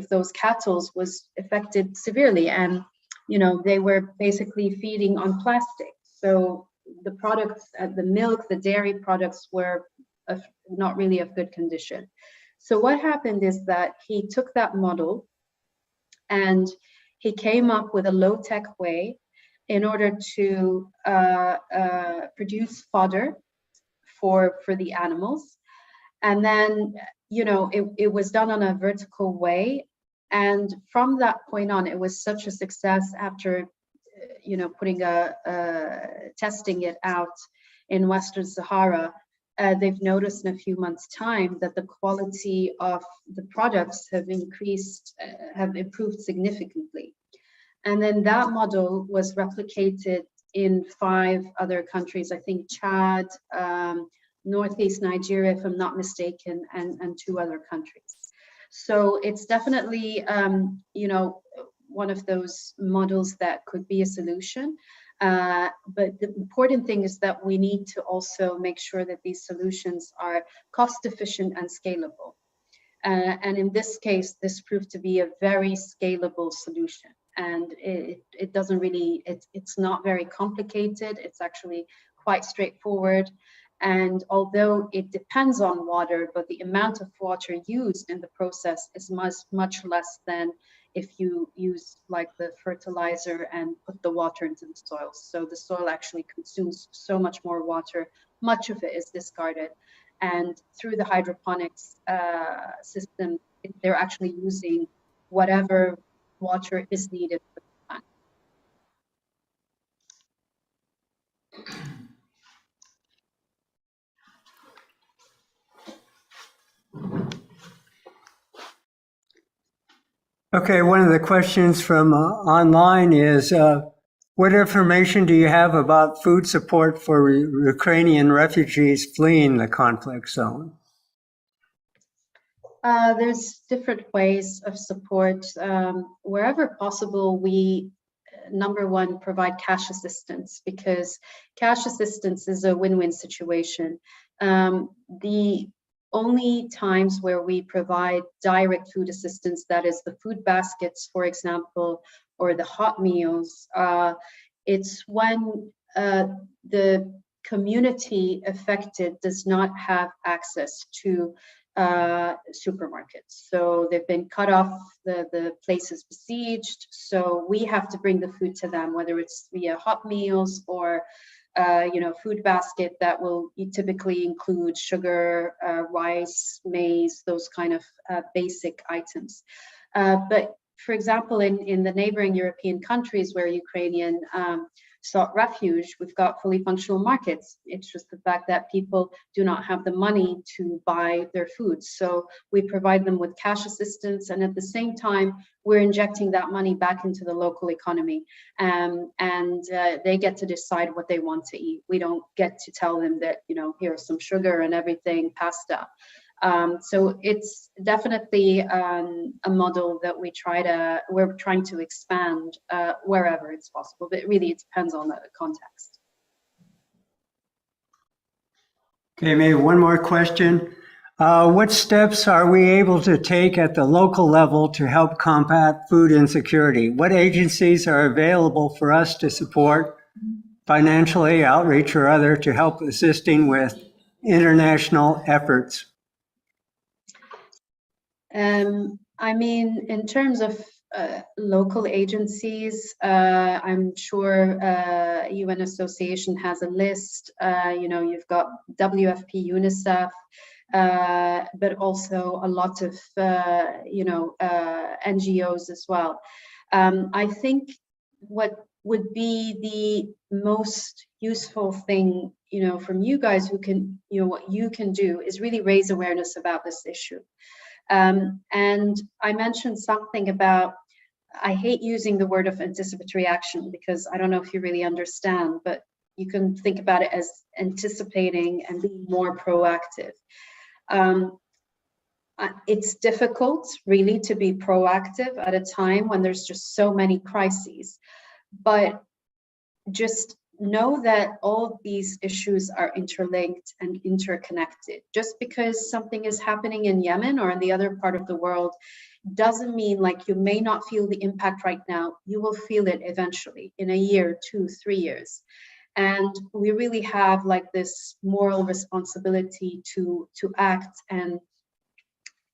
those cattle was affected severely, and you know, they were basically feeding on plastic. So the products, the milk, the dairy products were not really of good condition. So what happened is that he took that model and he came up with a low-tech way in order to produce fodder for the animals. And then, you know, it was done on a vertical way. And from that point on, it was such a success after, you know, testing it out in Western Sahara. They've noticed in a few months' time that the quality of the products have improved significantly. And then that model was replicated in 5 other countries, I think Chad, Northeast Nigeria, if I'm not mistaken, and 2 other countries. So it's definitely, you know, one of those models that could be a solution. But the important thing is that we need to also make sure that these solutions are cost efficient and scalable. And in this case, this proved to be a very scalable solution. And it doesn't really, it's not very complicated. It's actually quite straightforward. And although it depends on water, but the amount of water used in the process is much less than if you use like the fertilizer and put the water into the soil. So the soil actually consumes so much more water, much of it is discarded. And through the hydroponics system, they're actually using whatever water is needed for the plant. Okay, one of the questions from online is, what information do you have about food support for Ukrainian refugees fleeing the conflict zone? There's different ways of support. Wherever possible, we, number one, provide cash assistance, because cash assistance is a win-win situation. The only times where we provide direct food assistance, that is the food baskets, for example, or the hot meals, it's when the community affected does not have access to supermarkets. So they've been cut off, the place is besieged, so we have to bring the food to them, whether it's via hot meals or food basket that will typically include sugar, rice, maize, those kind of basic items. But for example, in the neighboring European countries where Ukrainian sought refuge, we've got fully functional markets. It's just the fact that people do not have the money to buy their food. So we provide them with cash assistance, and at the same time, we're injecting that money back into the local economy. And they get to decide what they want to eat. We don't get to tell them that, here's some sugar and everything, pasta. So it's definitely a model that we're trying to expand wherever it's possible, but really it depends on the context. Okay, maybe one more question. What steps are we able to take at the local level to help combat food insecurity? What agencies are available for us to support financially, outreach, or other to help assisting with international efforts? In terms of local agencies, I'm sure UN Association has a list. You've got WFP, UNICEF, but also a lot of NGOs as well. I think what would be the most useful thing, from you guys what you can do is really raise awareness about this issue. And I mentioned something about, I hate using the word of anticipatory action because I don't know if you really understand, but you can think about it as anticipating and being more proactive. It's difficult really to be proactive at a time when there's just so many crises, but just know that all of these issues are interlinked and interconnected. Just because something is happening in Yemen or in the other part of the world doesn't mean, like, you may not feel the impact right now. You will feel it eventually in a year, 2, 3 years. And we really have like this moral responsibility to act and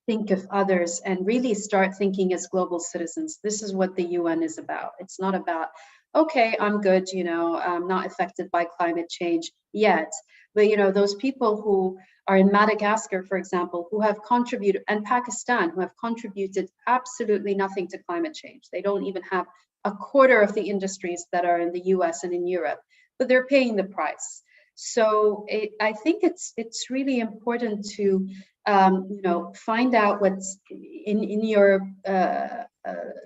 think of others and really start thinking as global citizens. This is what the UN is about. It's not about, okay, I'm good, I'm not affected by climate change yet. But, those people who are in Madagascar, for example, who have contributed, and Pakistan, who have contributed absolutely nothing to climate change. They don't even have a quarter of the industries that are in the US and in Europe, but they're paying the price. So I think it's really important to, find out what's in your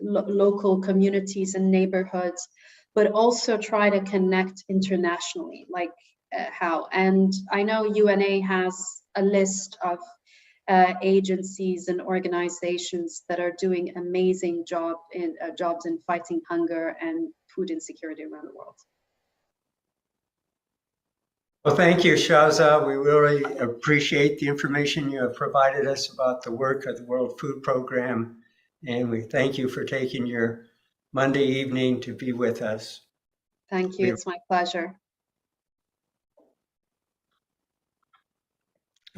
local communities and neighborhoods, but also try to connect internationally, like how. And I know UNA has a list of agencies and organizations that are doing amazing jobs in fighting hunger and food insecurity around the world. Well, thank you, Shaza. We really appreciate the information you have provided us about the work of the World Food Program, and we thank you for taking your Monday evening to be with us. Thank you. It's my pleasure.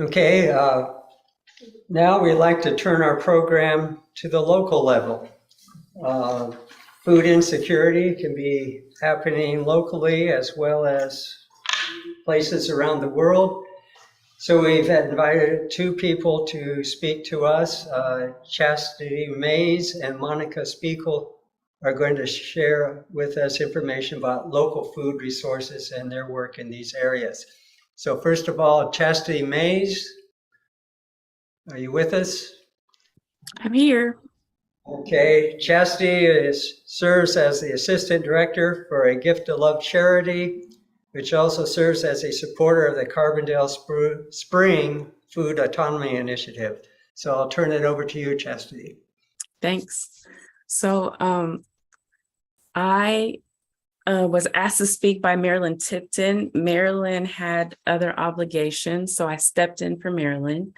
Okay, now we'd like to turn our program to the local level. Food insecurity can be happening locally as well as places around the world. So we've invited two people to speak to us. Chastity Mays and Monica Spiegel are going to share with us information about local food resources and their work in these areas. So first of all, Chastity Mays, are you with us? I'm here. Okay, Chastity serves as the Assistant Director for a Gift to Love charity, which also serves as a supporter of the Carbondale Spring Food Autonomy Initiative. So I'll turn it over to you, Chastity. Thanks. So I was asked to speak by Marilyn Tipton. Marilyn had other obligations, so I stepped in for Marilyn.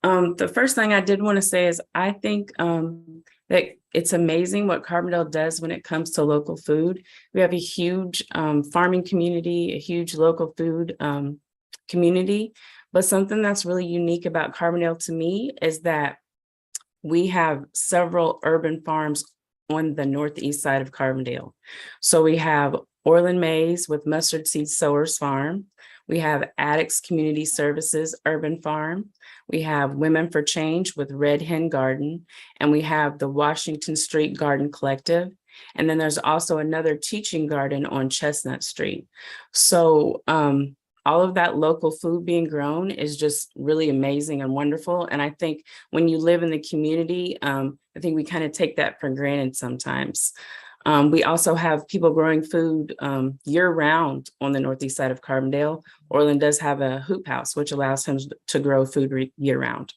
The first thing I did want to say is I think that it's amazing what Carbondale does when it comes to local food. We have a huge farming community, a huge local food community, but something that's really unique about Carbondale to me is that we have several urban farms on the northeast side of Carbondale. So we have Orland Mays with Mustard Seed Sowers Farm. We have Addicts Community Services Urban Farm. We have Women for Change with Red Hen Garden. And we have the Washington Street Garden Collective. And then there's also another teaching garden on Chestnut Street. So all of that local food being grown is just really amazing and wonderful. And I think when you live in the community, I think we kind of take that for granted sometimes. We also have people growing food year round on the northeast side of Carbondale. Orland does have a hoop house, which allows him to grow food year round.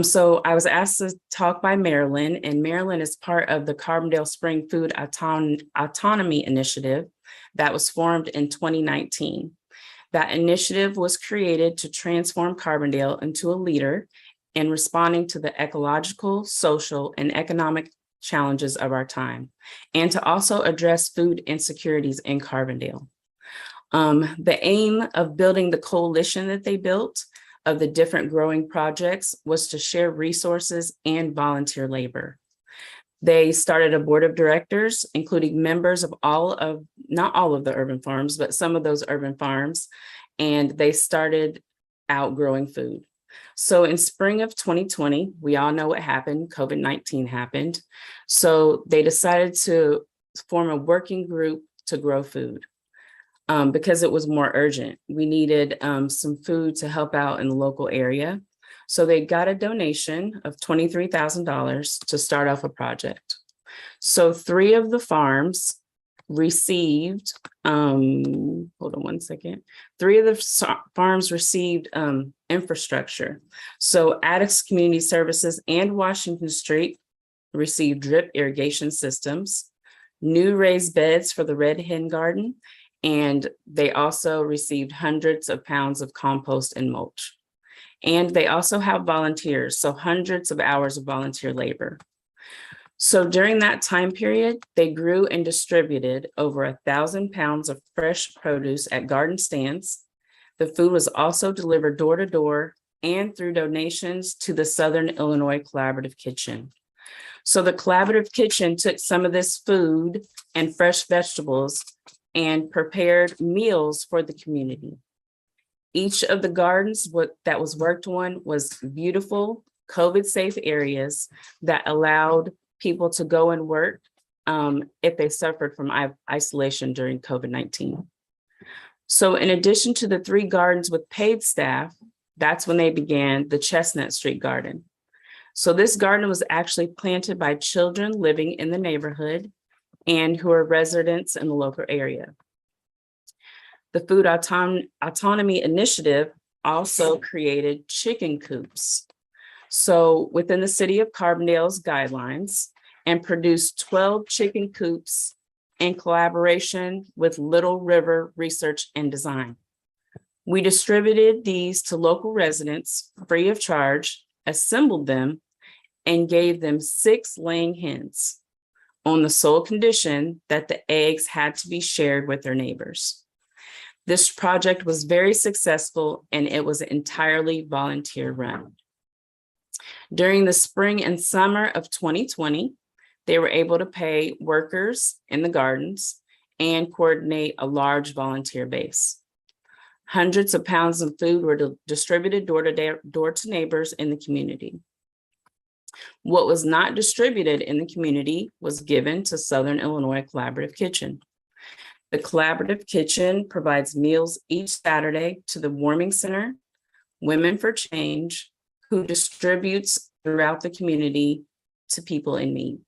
So I was asked to talk by Marilyn, and Marilyn is part of the Carbondale Spring Food Autonomy Initiative that was formed in 2019. That initiative was created to transform Carbondale into a leader in responding to the ecological, social, and economic challenges of our time, and to also address food insecurities in Carbondale. The aim of building the coalition that they built of the different growing projects was to share resources and volunteer labor. They started a board of directors, including members of not all of the urban farms, but some of those urban farms, and they started out growing food. So in spring of 2020, we all know what happened, COVID-19 happened. So they decided to form a working group to grow food because it was more urgent. We needed some food to help out in the local area. So they got a donation of $23,000 to start off a project. So 3 of the farms received, hold on one second. 3 of the farms received infrastructure. So Addicts Community Services and Washington Street received drip irrigation systems, new raised beds for the Red Hen Garden, and they also received hundreds of pounds of compost and mulch. And they also have volunteers, so hundreds of hours of volunteer labor. So during that time period, they grew and distributed over 1,000 pounds of fresh produce at garden stands. The food was also delivered door to door and through donations to the Southern Illinois Collaborative Kitchen. So the Collaborative Kitchen took some of this food and fresh vegetables and prepared meals for the community. Each of the gardens that was worked on was beautiful, COVID-safe areas that allowed people to go and work if they suffered from isolation during COVID-19. So in addition to the 3 gardens with paid staff, that's when they began the Chestnut Street Garden. So this garden was actually planted by children living in the neighborhood and who are residents in the local area. The Food Autonomy Initiative also created chicken coops. So within the city of Carbondale's guidelines, and produced 12 chicken coops in collaboration with Little River Research and Design. We distributed these to local residents free of charge, assembled them, and gave them 6 laying hens on the sole condition that the eggs had to be shared with their neighbors. This project was very successful and it was entirely volunteer run. During the spring and summer of 2020, they were able to pay workers in the gardens and coordinate a large volunteer base. Hundreds of pounds of food were distributed door to neighbors in the community. What was not distributed in the community was given to Southern Illinois Collaborative Kitchen. The Collaborative Kitchen provides meals each Saturday to the Warming Center, Women for Change, who distributes throughout the community to people in need.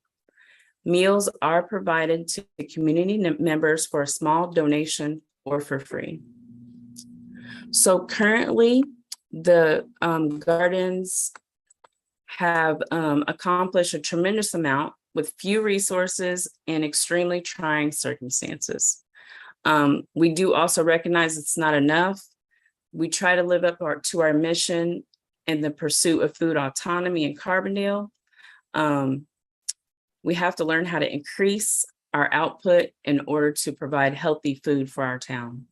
Meals are provided to the community members for a small donation or for free. So currently, the gardens have accomplished a tremendous amount with few resources and extremely trying circumstances. We do also recognize it's not enough. We try to live up to our mission in the pursuit of food autonomy in Carbondale. We have to learn how to increase our output in order to provide healthy food for our town.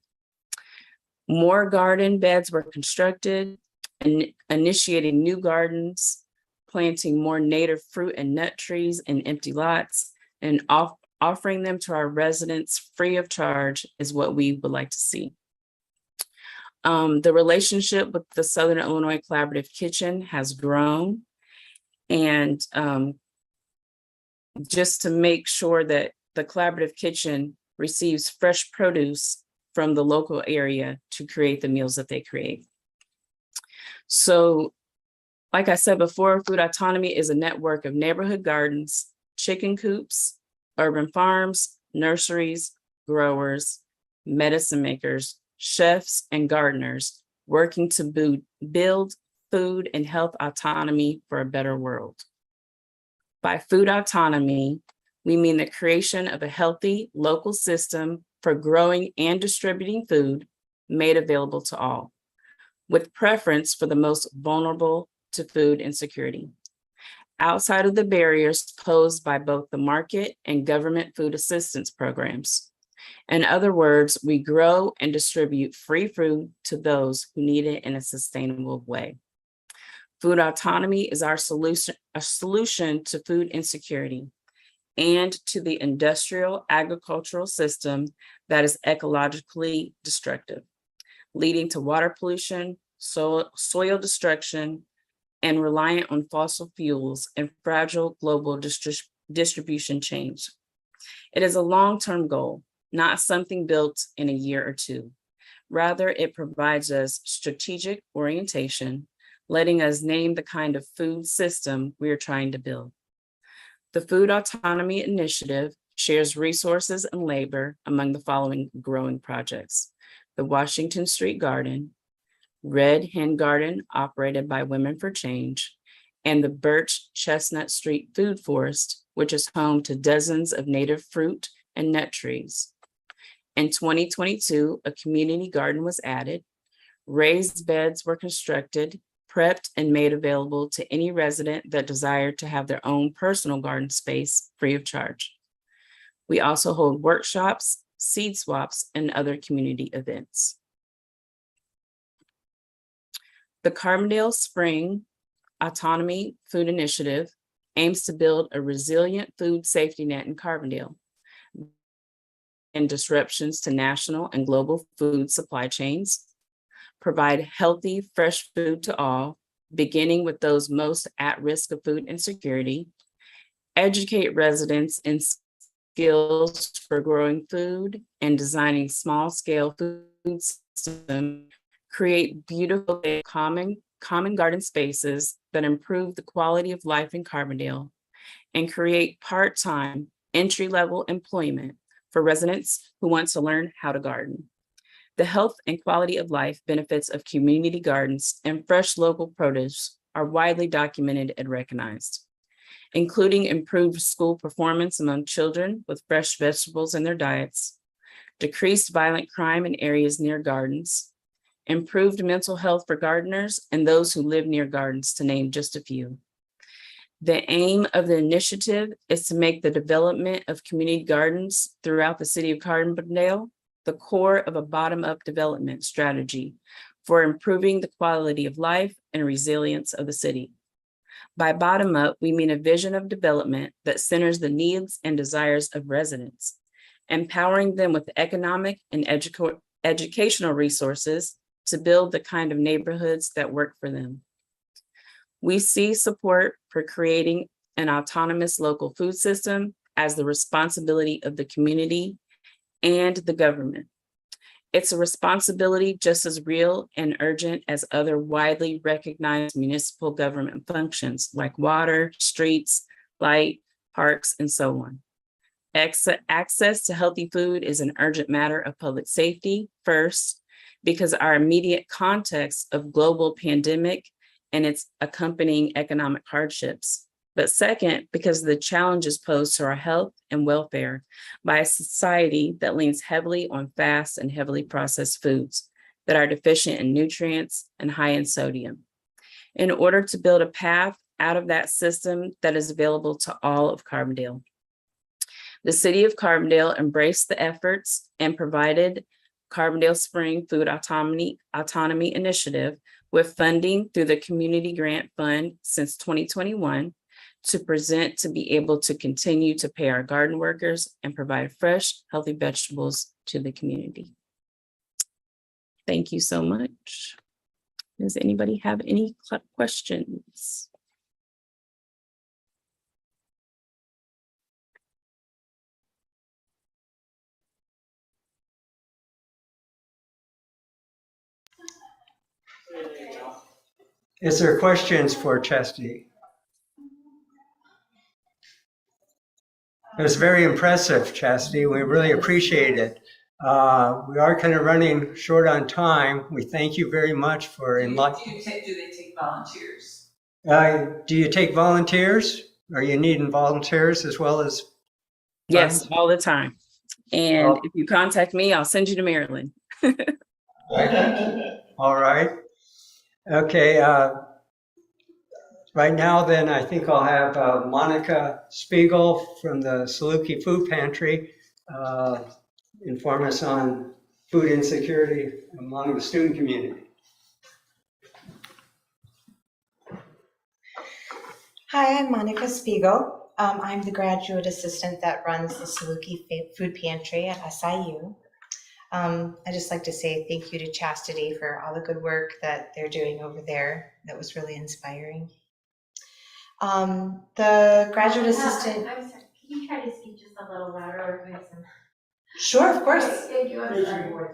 More garden beds were constructed and initiating new gardens, planting more native fruit and nut trees in empty lots, and offering them to our residents free of charge is what we would like to see. The relationship with the Southern Illinois Collaborative Kitchen has grown, and just to make sure that the Collaborative Kitchen receives fresh produce from the local area to create the meals that they create. So, like I said before, food autonomy is a network of neighborhood gardens, chicken coops, urban farms, nurseries, growers, medicine makers, chefs, and gardeners working to build food and health autonomy for a better world. By food autonomy, we mean the creation of a healthy local system for growing and distributing food made available to all, with preference for the most vulnerable to food insecurity, outside of the barriers posed by both the market and government food assistance programs. In other words, we grow and distribute free food to those who need it in a sustainable way. Food autonomy is our solution to food insecurity and to the industrial agricultural system that is ecologically destructive, leading to water pollution, soil destruction, and reliant on fossil fuels and fragile global distribution chains. It is a long-term goal, not something built in a year or two. Rather, it provides us strategic orientation, letting us name the kind of food system we are trying to build. The Food Autonomy Initiative shares resources and labor among the following growing projects: the Washington Street Garden, Red Hen Garden operated by Women for Change, and the Birch Chestnut Street Food Forest, which is home to dozens of native fruit and nut trees. In 2022, a community garden was added, raised beds were constructed, prepped and made available to any resident that desired to have their own personal garden space free of charge. We also hold workshops, seed swaps, and other community events. The Carbondale Spring Autonomy Food Initiative aims to build a resilient food safety net in Carbondale and disruptions to national and global food supply chains, provide healthy, fresh food to all, beginning with those most at risk of food insecurity, educate residents in skills for growing food and designing small-scale food systems, create beautiful common garden spaces that improve the quality of life in Carbondale, and create part-time entry-level employment for residents who want to learn how to garden. The health and quality of life benefits of community gardens and fresh local produce are widely documented and recognized, including improved school performance among children with fresh vegetables in their diets, decreased violent crime in areas near gardens, improved mental health for gardeners and those who live near gardens, to name just a few. The aim of the initiative is to make the development of community gardens throughout the city of Carbondale the core of a bottom-up development strategy for improving the quality of life and resilience of the city. By bottom up, we mean a vision of development that centers the needs and desires of residents, empowering them with economic and educational resources to build the kind of neighborhoods that work for them. We see support for creating an autonomous local food system as the responsibility of the community and the government. It's a responsibility just as real and urgent as other widely recognized municipal government functions like water, streets, light, parks, and so on. Access to healthy food is an urgent matter of public safety, first, because our immediate context of global pandemic and its accompanying economic hardships. But second, because of the challenges posed to our health and welfare by a society that leans heavily on fast and heavily processed foods that are deficient in nutrients and high in sodium. In order to build a path out of that system that is available to all of Carbondale. The city of Carbondale embraced the efforts and provided Carbondale Spring Food Autonomy Initiative with funding through the Community Grant Fund since 2021 to present to be able to continue to pay our garden workers and provide fresh, healthy vegetables to the community. Thank you so much. Does anybody have any questions? Is there questions for Chastity? It was very impressive, Chastity. We really appreciate it. We are kind of running short on time. We thank you very much for enlightening. Do they take volunteers? Do you take volunteers? Are you needing volunteers as well as? Yes, funds? all the time. And if you contact me, I'll send you to Maryland. All right. Okay. Right now, then, I think I'll have Monica Spiegel from the Saluki Food Pantry inform us on food insecurity among the student community. Hi, I'm Monica Spiegel. I'm the graduate assistant that runs the Saluki Food Pantry at SIU. I'd just like to say thank you to Chastity for all the good work that they're doing over there. That was really inspiring. The graduate assistant. I'm sorry, can you try to speak just a little louder or we have some? Sure, of course. Thank you, I'm sorry.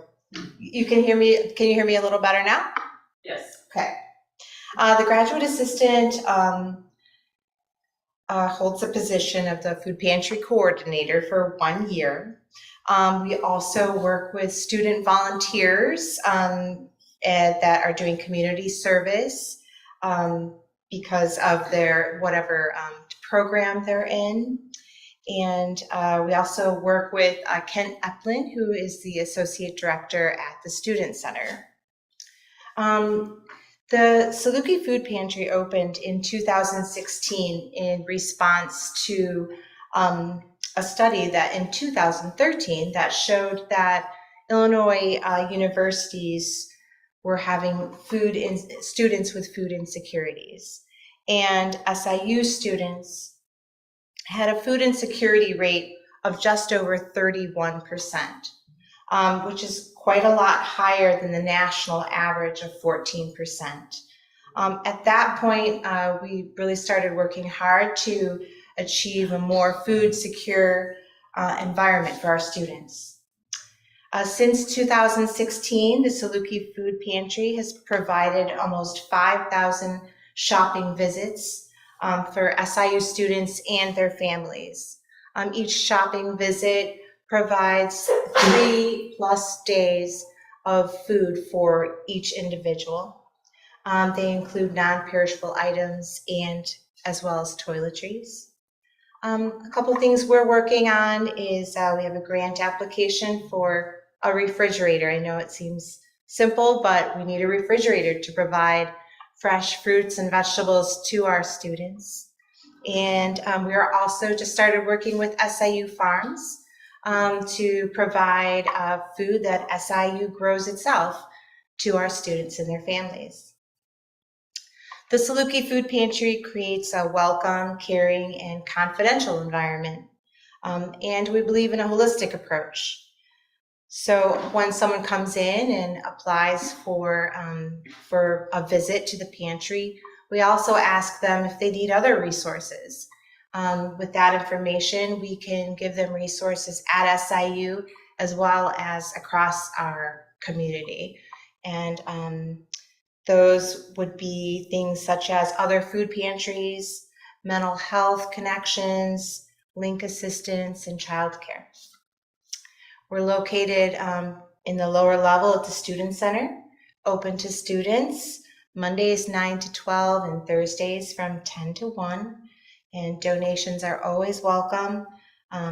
You can hear me. Can you hear me a little better now? Yes. Okay. The graduate assistant holds the position of the food pantry coordinator for 1 year. We also work with student volunteers that are doing community service because of their whatever program they're in. And we also work with Kent Eplin, who is the associate director at the Student Center. The Saluki Food Pantry opened in 2016 in response to a study that in 2013 that showed that Illinois universities were having students with food insecurities. And SIU students had a food insecurity rate of just over 31%, which is quite a lot higher than the national average of 14%. At that point, we really started working hard to achieve a more food secure environment for our students. Since 2016, the Saluki Food Pantry has provided almost 5,000 shopping visits for SIU students and their families. Each shopping visit provides 3+ days of food for each individual. They include non-perishable items and as well as toiletries. A couple things we're working on is we have a grant application for a refrigerator. I know it seems simple, but we need a refrigerator to provide fresh fruits and vegetables to our students. And we are also just started working with SIU Farms to provide food that SIU grows itself to our students and their families. The Saluki Food Pantry creates a welcome, caring, and confidential environment. And we believe in a holistic approach. So when someone comes in and applies for a visit to the pantry, we also ask them if they need other resources. With that information, we can give them resources at SIU as well as across our community. And those would be things such as other food pantries, mental health connections, link assistance, and childcare. We're located in the lower level at the Student Center, open to students, Mondays 9 to 12 and Thursdays from 10 to 1. And donations are always welcome.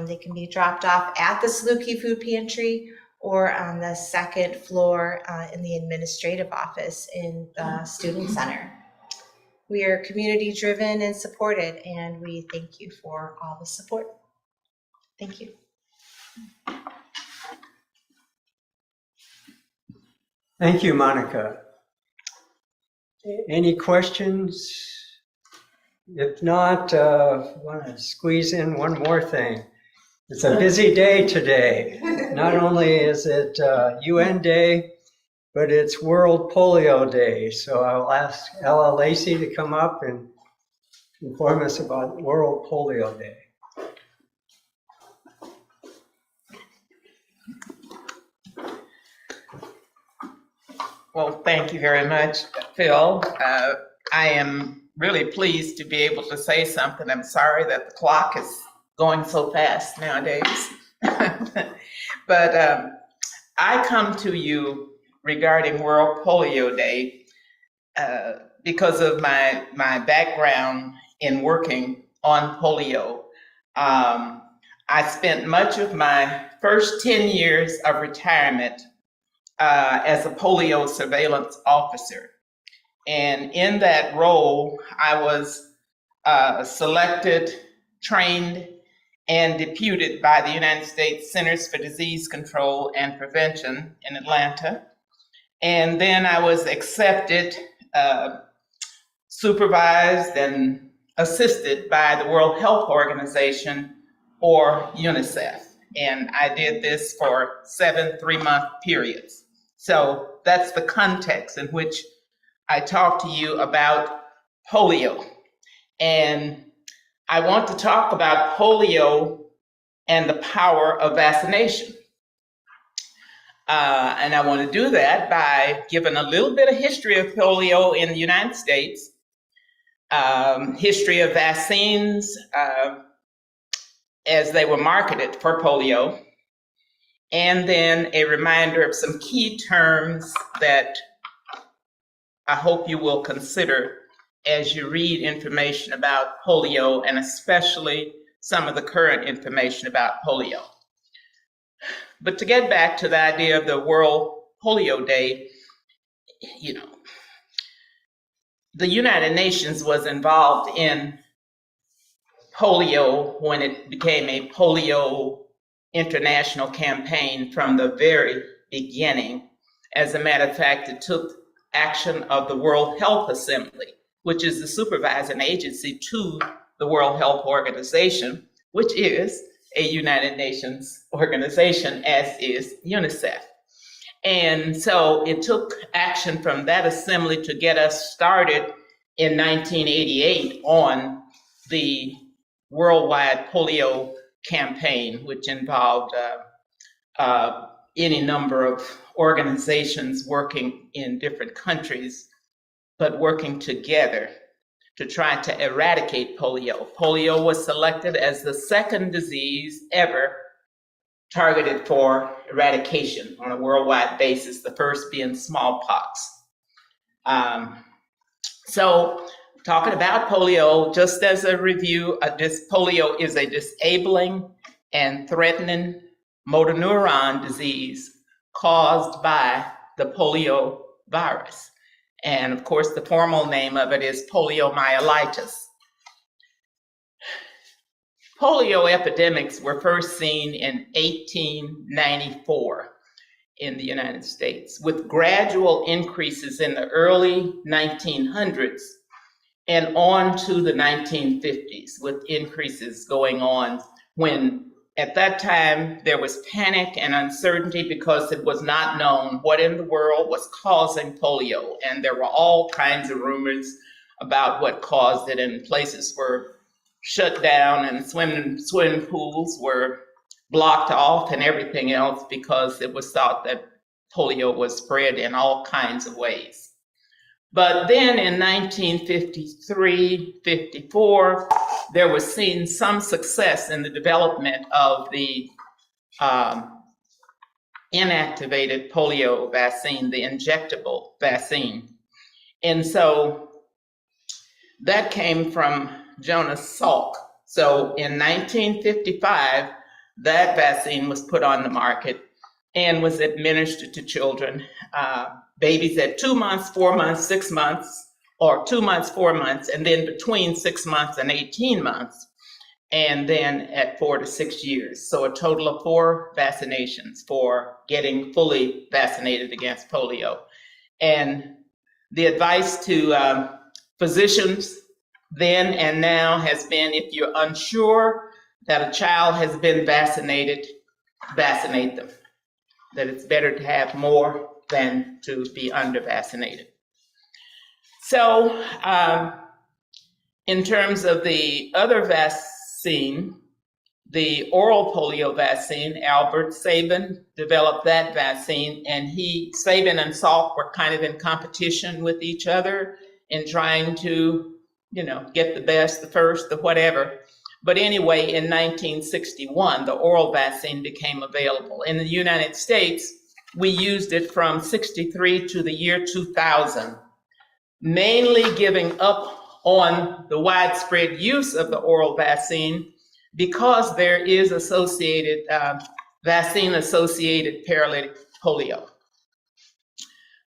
They can be dropped off at the Saluki Food Pantry or on the second floor in the administrative office in the Student Center. We are community driven and supported, and we thank you for all the support. Thank you. Thank you, Monica. Any questions? If not, I want to squeeze in one more thing. It's a busy day today. Not only is it UN Day, but it's World Polio Day. So I'll ask Ella Lacey to come up and inform us about World Polio Day. Well, thank you very much, Phil. I am really pleased to be able to say something. I'm sorry that the clock is going so fast nowadays. But I come to you regarding World Polio Day because of my background in working on polio. I spent much of my first 10 years of retirement as a polio surveillance officer. And in that role, I was selected, trained, and deputed by the United States Centers for Disease Control and Prevention in Atlanta. And then I was accepted, supervised, and assisted by the World Health Organization, or UNICEF. And I did this for 7 3-month periods. So that's the context in which I talk to you about polio. And I want to talk about polio and the power of vaccination. And I want to do that by giving a little bit of history of polio in the United States, history of vaccines as they were marketed for polio, and then a reminder of some key terms that I hope you will consider as you read information about polio, and especially some of the current information about polio. But to get back to the idea of the World Polio Day, you know, the United Nations was involved in polio when it became a polio international campaign from the very beginning. As a matter of fact, it took action of the World Health Assembly, which is the supervising agency to the World Health Organization, which is a United Nations organization, as is UNICEF. And so it took action from that assembly to get us started in 1988 on the worldwide polio campaign, which involved any number of organizations working in different countries, but working together to try to eradicate polio. Polio was selected as the second disease ever targeted for eradication on a worldwide basis, the first being smallpox. So talking about polio, just as a review, polio is a disabling and threatening motor neuron disease caused by the polio virus. And of course, the formal name of it is poliomyelitis. polio epidemics were first seen in 1894 in the United States, with gradual increases in the early 1900s and on to the 1950s, with increases going on when at that time there was panic and uncertainty because it was not known what in the world was causing polio. And there were all kinds of rumors about what caused it, and places were shut down and swimming pools were blocked off and everything else because it was thought that polio was spread in all kinds of ways. But then in 1953, 54, there was seen some success in the development of the inactivated polio vaccine, the injectable vaccine. And so that came from Jonas Salk. So in 1955, that vaccine was put on the market and was administered to children, babies at 2 months, 4 months, 6 months, or 2 months, 4 months, and then between 6 months and 18 months, and then at 4 to 6 years. So a total of 4 vaccinations for getting fully vaccinated against polio. And the advice to physicians then and now has been, if you're unsure that a child has been vaccinated, vaccinate them. That it's better to have more than to be under-vaccinated. So in terms of the other vaccine, the oral polio vaccine, Albert Sabin developed that vaccine, and Sabin and Salk were kind of in competition with each other in trying to, get the best, the first, the whatever. But anyway, in 1961, the oral vaccine became available. In the United States, we used it from 63 to the year 2000, mainly giving up on the widespread use of the oral vaccine because there is vaccine-associated paralytic polio.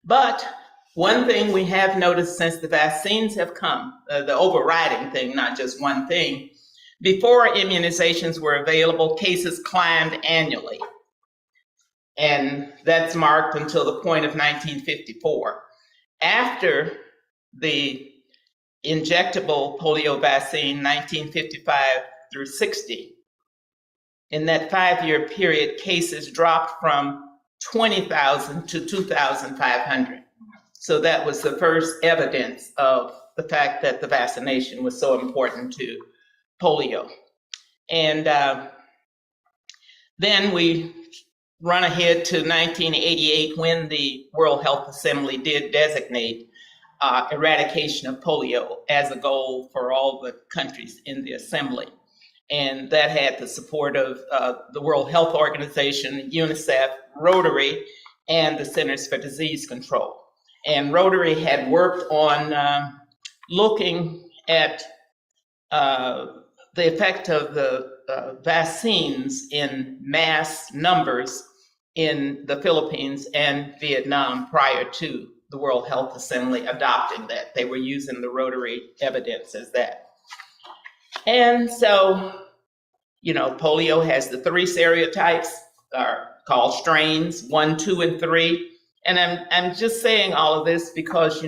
But one thing we have noticed since the vaccines have come, the overriding thing, not just one thing, before immunizations were available, cases climbed annually. And that's marked until the point of 1954. After the injectable polio vaccine, 1955 through 60, in that 5-year period, cases dropped from 20,000 to 2,500. So that was the first evidence of the fact that the vaccination was so important to polio. And then we run ahead to 1988 when the World Health Assembly did designate eradication of polio as a goal for all the countries in the assembly. And that had the support of the World Health Organization, UNICEF, Rotary, and the Centers for Disease Control. And Rotary had worked on looking at the effect of the vaccines in mass numbers in the Philippines and Vietnam prior to the World Health Assembly adopting that. They were using the Rotary evidence as that. And so, polio has the 3 serotypes called strains, 1, 2, and 3. And I'm just saying all of this because,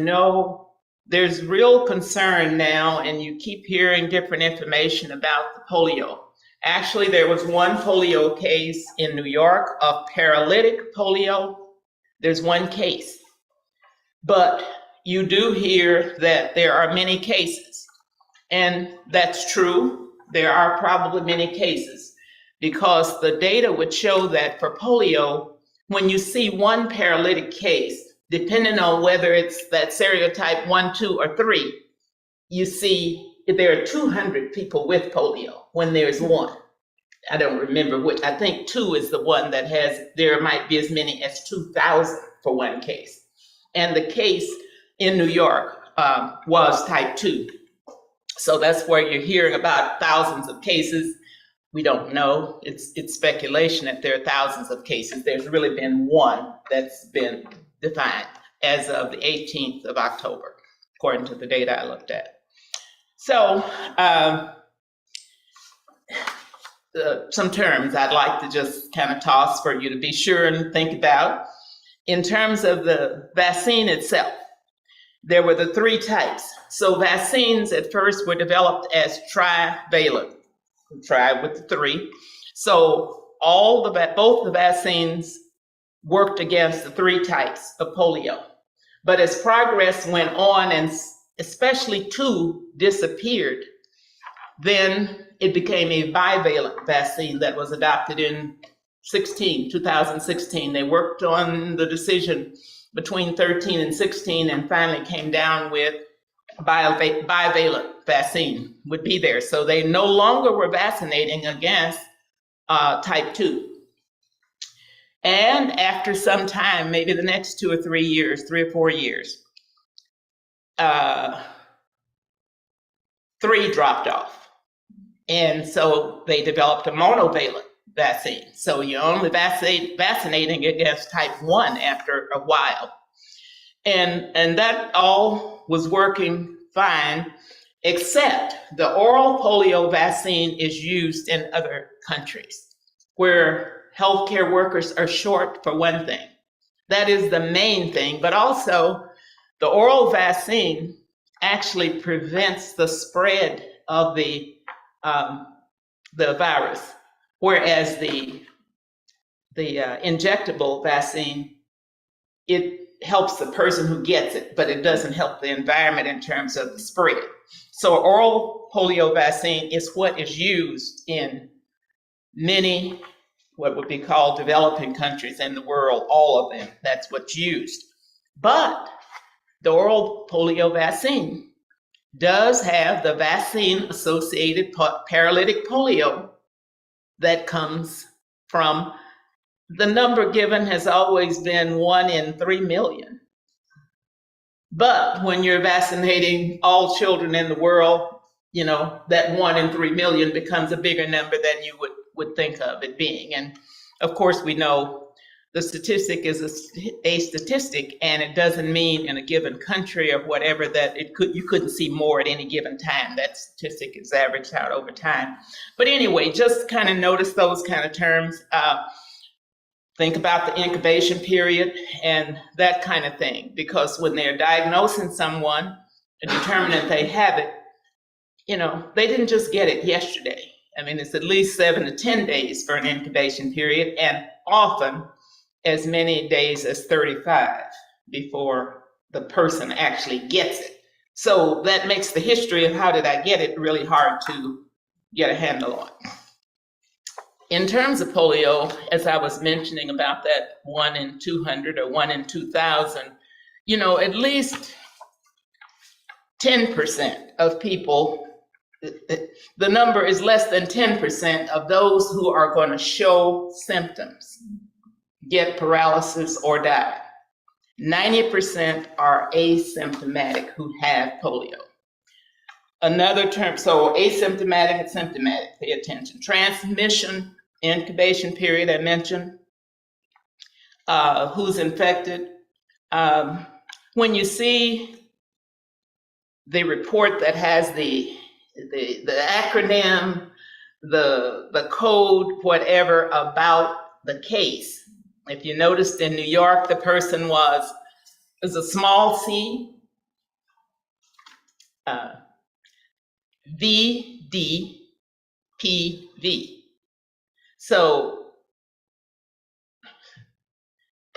there's real concern now, and you keep hearing different information about the polio. Actually, there was one polio case in New York of paralytic polio. There's one case. But you do hear that there are many cases. And that's true. There are probably many cases because the data would show that for polio, when you see one paralytic case, depending on whether it's that serotype 1, 2, or 3, you see there are 200 people with polio when there's one. I don't remember which. I think 2 is the one that there might be as many as 2,000 for one case. And the case in New York was type 2. So that's where you're hearing about thousands of cases. We don't know. It's speculation that there are thousands of cases. There's really been one that's been defined as of the 18th of October, according to the data I looked at. So some terms I'd like to just kind of toss for you to be sure and think about. In terms of the vaccine itself, there were the three types. So vaccines at first were developed as trivalent, tri with the three. So both the vaccines worked against the three types of polio. But as progress went on, and especially two disappeared, then it became a bivalent vaccine that was adopted in 2016. They worked on the decision between 13 and 16 and finally came down with bivalent vaccine would be there. So they no longer were vaccinating against type 2. And after some time, maybe the next 2 or 3 years, 3 or 4 years, 3 dropped off. And so they developed a monovalent vaccine. So you're only vaccinating against type 1 after a while. And that all was working fine, except the oral polio vaccine is used in other countries where healthcare workers are short, for one thing. That is the main thing, but also the oral vaccine actually prevents the spread of the virus, whereas the injectable vaccine, it helps the person who gets it, but it doesn't help the environment in terms of the spread. So oral polio vaccine is what is used in many, what would be called developing countries in the world, all of them, that's what's used. But the oral polio vaccine does have the vaccine-associated paralytic polio that comes from, the number given has always been 1 in 3 million. But when you're vaccinating all children in the world, you know, that 1 in 3 million becomes a bigger number than you would think of it being. And of course, we know the statistic is a statistic, and it doesn't mean in a given country or whatever that you couldn't see more at any given time. That statistic is averaged out over time. But anyway, just kind of notice those kind of terms. Think about the incubation period and that kind of thing, because when they're diagnosing someone and determining if they have it, you know, they didn't just get it yesterday. I mean, it's at least 7 to 10 days for an incubation period, and often as many days as 35 before the person actually gets it. So that makes the history of how did I get it really hard to get a handle on. In terms of polio, as I was mentioning about that 1 in 200 or 1 in 2,000, you know, at least 10% of people, the number is less than 10% of those who are going to show symptoms get paralysis or die. 90% are asymptomatic who have polio. Another term, so asymptomatic and symptomatic, pay attention. Transmission, incubation period, I mentioned. Who's infected. When you see the report that has the acronym, the code, whatever about the case, if you noticed in New York, the person was a small c, VDPV. So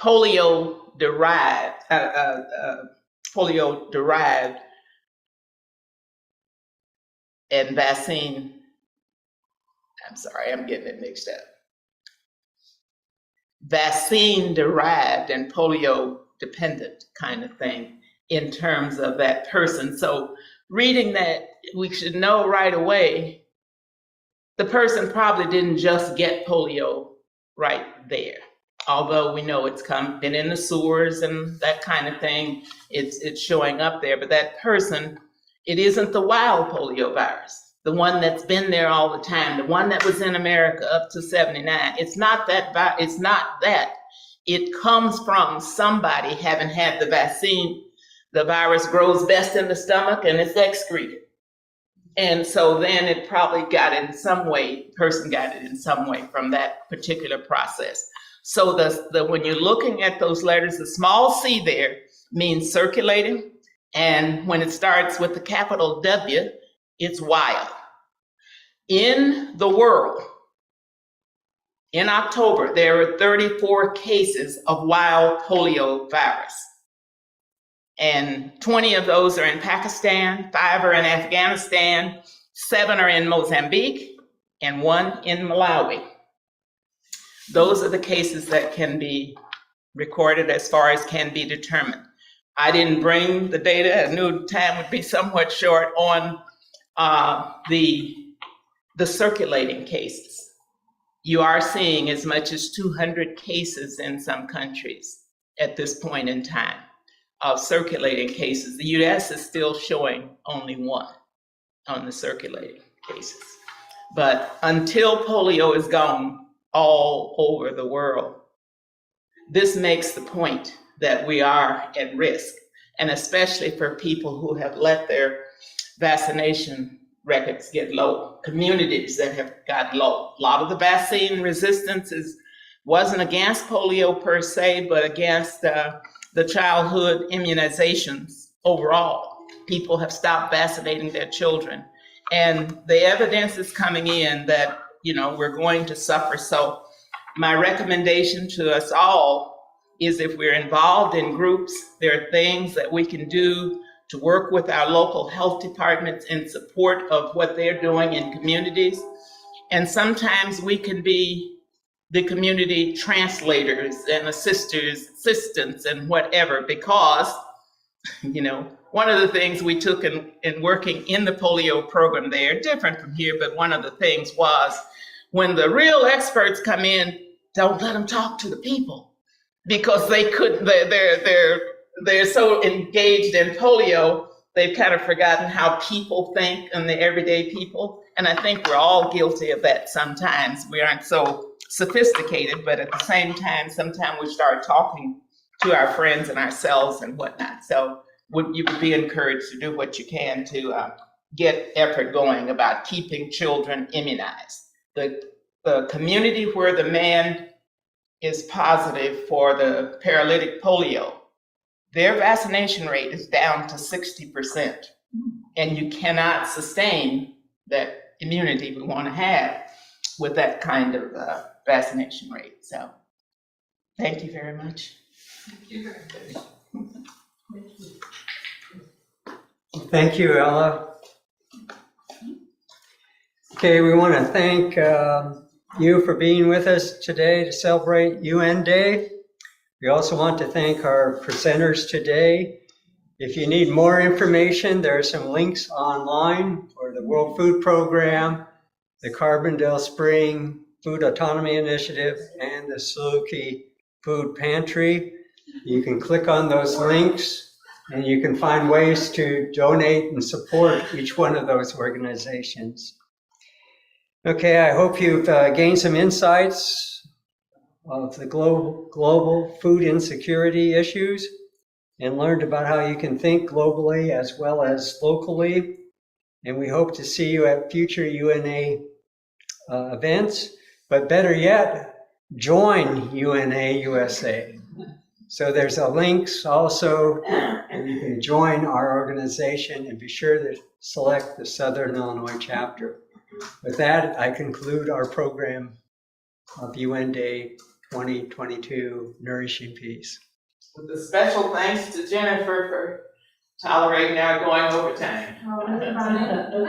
polio-derived and vaccine, I'm sorry, I'm getting it mixed up. Vaccine-derived and polio-dependent kind of thing in terms of that person. So reading that, we should know right away, the person probably didn't just get polio right there. Although we know it's been in the sewers and that kind of thing, it's showing up there. But that person, it isn't the wild polio virus, the one that's been there all the time, the one that was in America up to 79. It's not that. It's not that. It comes from somebody having had the vaccine. The virus grows best in the stomach and it's excreted. And so then it probably got it in some way, person got it in some way from that particular process. So when you're looking at those letters, the small c there means circulating. And when it starts with the capital W, it's wild. In the world, in October, there were 34 cases of wild polio virus. And 20 of those are in Pakistan, 5 are in Afghanistan, 7 are in Mozambique, and 1 in Malawi. Those are the cases that can be recorded as far as can be determined. I didn't bring the data. I knew time would be somewhat short on the circulating cases. You are seeing as much as 200 cases in some countries at this point in time of circulating cases. The US is still showing only 1 on the circulating cases. But until polio is gone all over the world, this makes the point that we are at risk, and especially for people who have let their vaccination records get low, communities that have got low. A lot of the vaccine resistance wasn't against polio per se, but against the childhood immunizations overall. People have stopped vaccinating their children. And the evidence is coming in that, we're going to suffer. So my recommendation to us all is, if we're involved in groups, there are things that we can do to work with our local health departments in support of what they're doing in communities. And sometimes we can be the community translators and assistants and whatever, because, one of the things we took in working in the polio program there, different from here, but one of the things was, when the real experts come in, don't let them talk to the people, because they're so engaged in polio, they've kind of forgotten how people think and the everyday people. And I think we're all guilty of that sometimes. We aren't so sophisticated, but at the same time, sometimes we start talking to our friends and ourselves and whatnot. So you would be encouraged to do what you can to get effort going about keeping children immunized. The community where the man is positive for the paralytic polio, their vaccination rate is down to 60%. And you cannot sustain that immunity we want to have with that kind of vaccination rate. So thank you very much. Thank you very much. Thank you, Ella. Okay, we want to thank you for being with us today to celebrate UN Day. We also want to thank our presenters today. If you need more information, there are some links online for the World Food Program, the Carbondale Spring Food Autonomy Initiative, and the Saluki Food Pantry. You can click on those links and you can find ways to donate and support each one of those organizations. Okay, I hope you've gained some insights of the global food insecurity issues and learned about how you can think globally as well as locally. And we hope to see you at future UNA events, but better yet, join UNA USA. So there's a links also, and you can join our organization and be sure to select the Southern Illinois chapter. With that, I conclude our program of UN Day 2022, Nourishing Peace. With a special thanks to Jennifer for tolerating our going overtime.